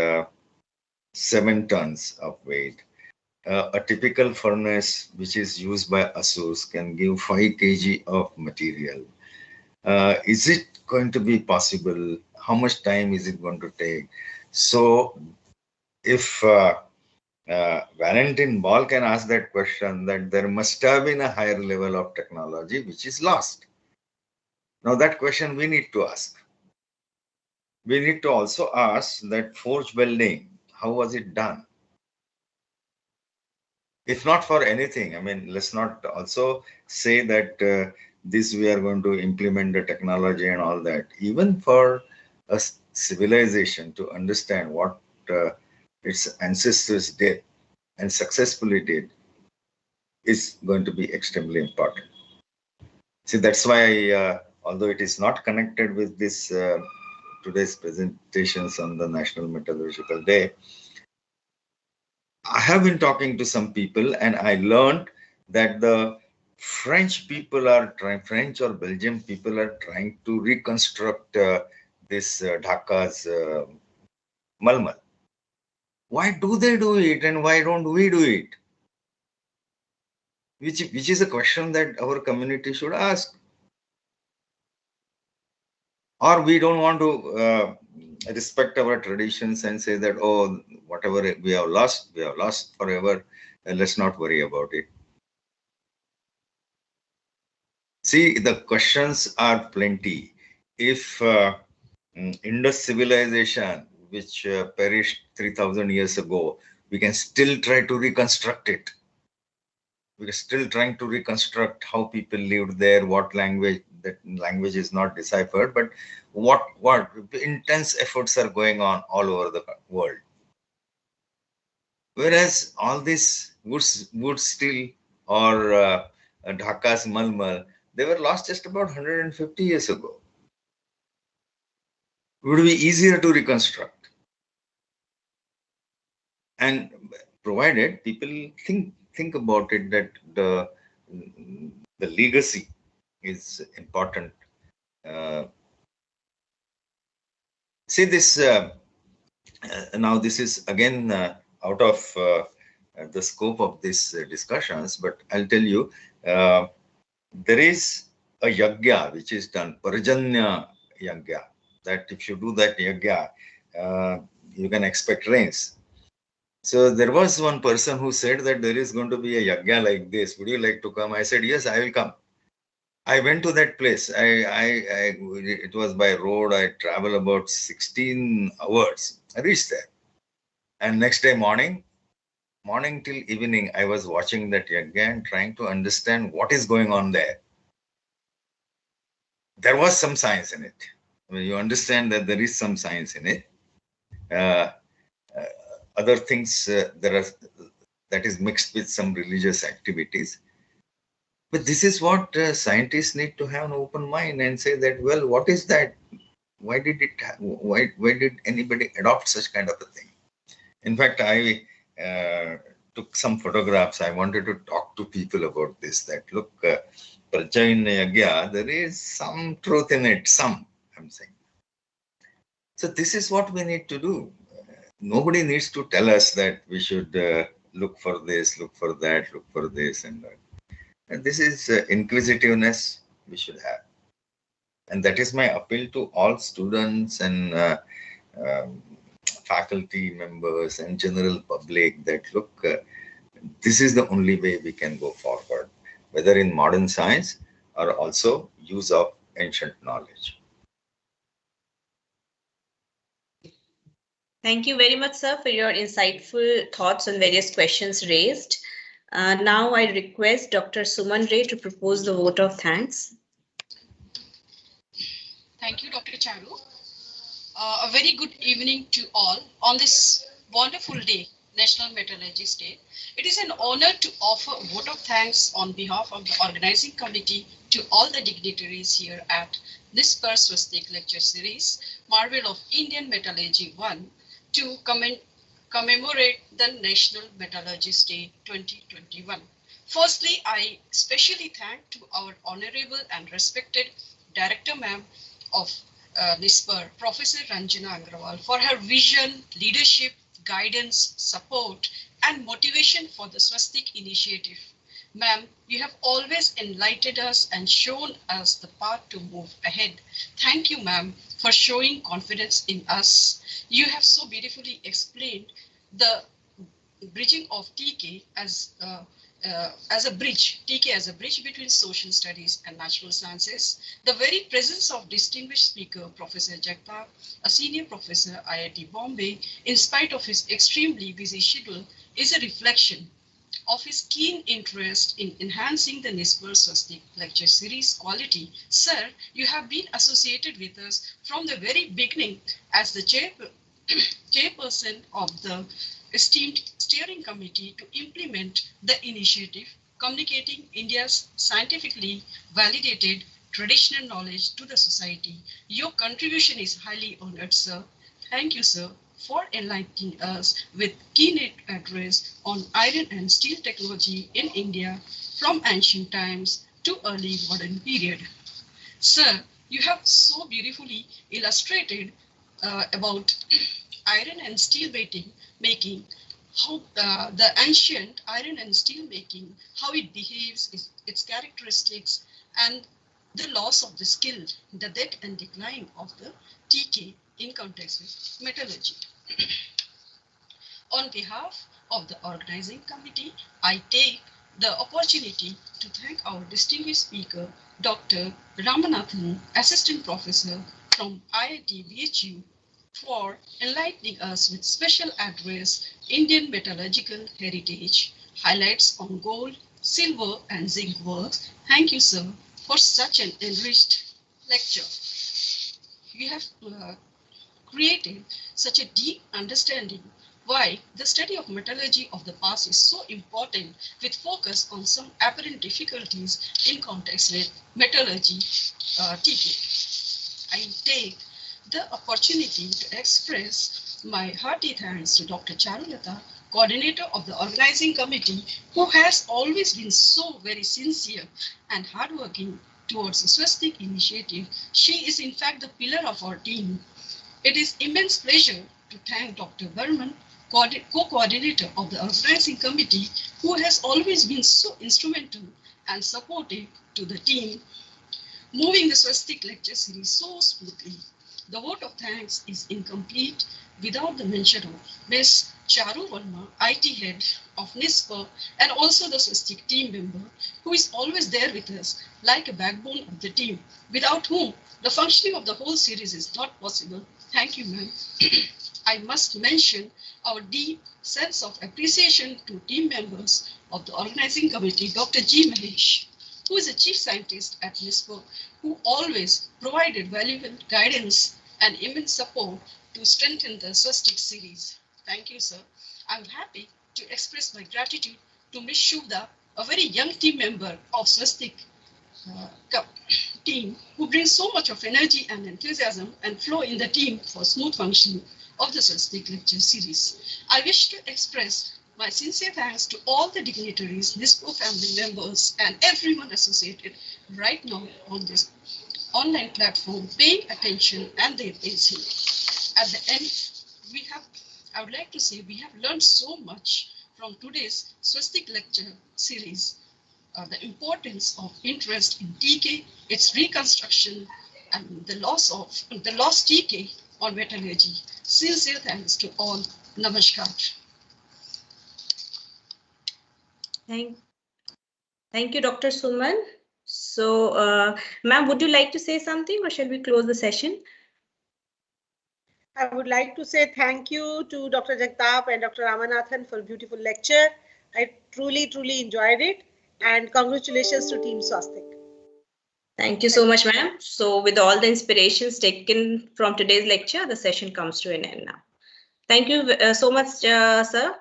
[SPEAKER 2] 7 tons of weight, a typical furnace which is used by Asurs can give 5 kg of material. Is it going to be possible? How much time is it going to take? So if Valentin Ball can ask that question, that there must have been a higher level of technology which is lost. Now that question we need to ask. We need to also ask that forge welding, how was it done? If not for anything, I mean, let's not also say that this we are going to implement the technology and all that. Even for a civilization to understand what its ancestors did and successfully did is going to be extremely important. See, that's why, although it is not connected with this today's presentations on the National Metallurgical Day, I have been talking to some people and I learned that the French people are trying, French or Belgian people are trying to reconstruct this Dhaka's malmal. Why do they do it and why don't we do it? Which is a question that our community should ask. Or we don't want to respect our traditions and say that, oh, whatever we have lost forever, and let's not worry about it. See, the questions are plenty. If Indus civilization, which perished 3,000 years ago, we can still try to reconstruct it. We're still trying to reconstruct how people lived there, what language, that language is not deciphered, but what intense efforts are going on all over the world. Whereas all this wood steel or Dhaka's malmal, they were lost just about 150 years ago. It would be easier to reconstruct. And provided people think about it, that the legacy is important. See this, now this is again out of the scope of these discussions, but I'll tell you, there is a yagya which is done, Parjanya yagya, that if you do that yagya, you can expect rains. So there was one person who said that there is going to be a yagya like this. Would you like to come? I said, yes, I will come. I went to that place. It was by road. I traveled about 16 hours. I reached there. And next day morning, morning till evening, I was watching that yagya and trying to understand what is going on there. There was some science in it. I mean, you understand that there is some science in it. Other things there are that is mixed with some religious activities. But this is what scientists need to have an open mind and say that, well, what is that? Why did it? Why did anybody adopt such kind of a thing? In fact, I took some photographs. I wanted to talk to people about this. That look, Praja in Yagya, there is some truth in it. Some, I'm saying. So this is what we need to do. Nobody needs to tell us that we should look for this, look for that, look for this and that. And this is inquisitiveness we should have. And that is my appeal to all students and faculty members and general public that look, this is the only way we can go forward, whether in modern science or also use of ancient knowledge.
[SPEAKER 1] Thank you very much, sir, for your insightful thoughts on various questions raised. Now I request Dr. Suman Ray to propose the vote of thanks.
[SPEAKER 5] Thank you, Dr. Charu. A very good evening to all on this wonderful day, National Metallurgist Day. It is an honor to offer a vote of thanks on behalf of the organizing committee to all the dignitaries here at NIScPR SVASTIK Lecture Series, Marvels of Indian Metallurgy 1, to commemorate the National Metallurgist Day 2021. Firstly, I specially thank to our honorable and respected Director Ma'am of NIScPR, Professor Ranjana Agrawal, for her vision, leadership, guidance, support, and motivation for the Swastik initiative. Ma'am, you have always enlightened us and shown us the path to move ahead. Thank you, ma'am, for showing confidence in us. You have so beautifully explained the bridging of TK as a bridge, TK as a bridge between social studies and natural sciences. The very presence of distinguished speaker, Professor Jagtap, a senior professor, IIT Bombay, in spite of his extremely busy schedule, is a reflection of his keen interest in enhancing the NIScPR SVASTIK lecture series quality. Sir, you have been associated with us from the very beginning as the chairperson of the esteemed steering committee to implement the initiative, communicating India's scientifically validated traditional knowledge to the society. Your contribution is highly honored, sir. Thank you, sir, for enlightening us with keen address on iron and steel technology in India from ancient times to early modern period. Sir, you have so beautifully illustrated about iron and steel making, how the ancient iron and steel making, how it behaves, its characteristics, and the loss of the skill, the death and decline of the TK in context with metallurgy. On behalf of the organizing committee, I take the opportunity to thank our distinguished speaker, Dr. Ramanathan, Assistant Professor from IIT BHU, for enlightening us with special address, Indian Metallurgical Heritage, highlights on gold, silver, and zinc works. Thank you, sir, for such an enriched lecture. You have created such a deep understanding why the study of metallurgy of the past is so important, with focus on some apparent difficulties in context with metallurgy TK. I take the opportunity to express my hearty thanks to Dr. Charulata, coordinator of the organizing committee, who has always been so very sincere and hardworking towards the SVASTIK initiative. She is in fact the pillar of our team. It is immense pleasure to thank Dr. Burman, co-coordinator of the organizing committee, who has always been so instrumental and supportive to the team, moving the SVASTIK lecture series so smoothly. The vote of thanks is incomplete without the mention of Ms. Charu Verma, IT head of NIScPR, and also the SVASTIK team member, who is always there with us like a backbone of the team, without whom the functioning of the whole series is not possible. Thank you, ma'am. I must mention our deep sense of appreciation to team members of the organizing committee, Dr. G. Mahesh, who is a chief scientist at NIScPR, who always provided valuable guidance and immense support to strengthen the SVASTIK series. Thank you, sir. I'm happy to express my gratitude to Ms. Shubda, a very young team member of SVASTIK team, who brings so much of energy and enthusiasm and flow in the team for smooth functioning of the SVASTIK lecture series. I wish to express my sincere thanks to all the dignitaries, NIScPR family members, and everyone associated right now on this online platform, paying attention and their patience. At the end, I would like to say we have learned so much from today's SVASTIK lecture series. The importance of interest in TK, its reconstruction, and the lost TK on metallurgy. Sincere thanks to all. Namaskar.
[SPEAKER 1] Thank you, Dr. Suman. So, ma'am, would you like to say something, or shall we close the session?
[SPEAKER 4] I would like to say thank you to Dr. Jagtap and Dr. Ramanathan for a beautiful lecture. I truly enjoyed it, and congratulations to Team SVASTIK.
[SPEAKER 1] Thank you so much, ma'am. So with all the inspirations taken from today's lecture, the session comes to an end now. Thank you so much, sir,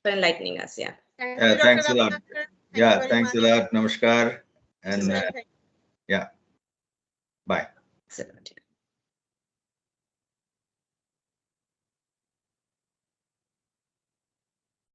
[SPEAKER 1] for enlightening us. Yeah.
[SPEAKER 2] Thanks a lot. Yeah, thanks a lot. Namaskar. And yeah, bye.
[SPEAKER 1] Excellent.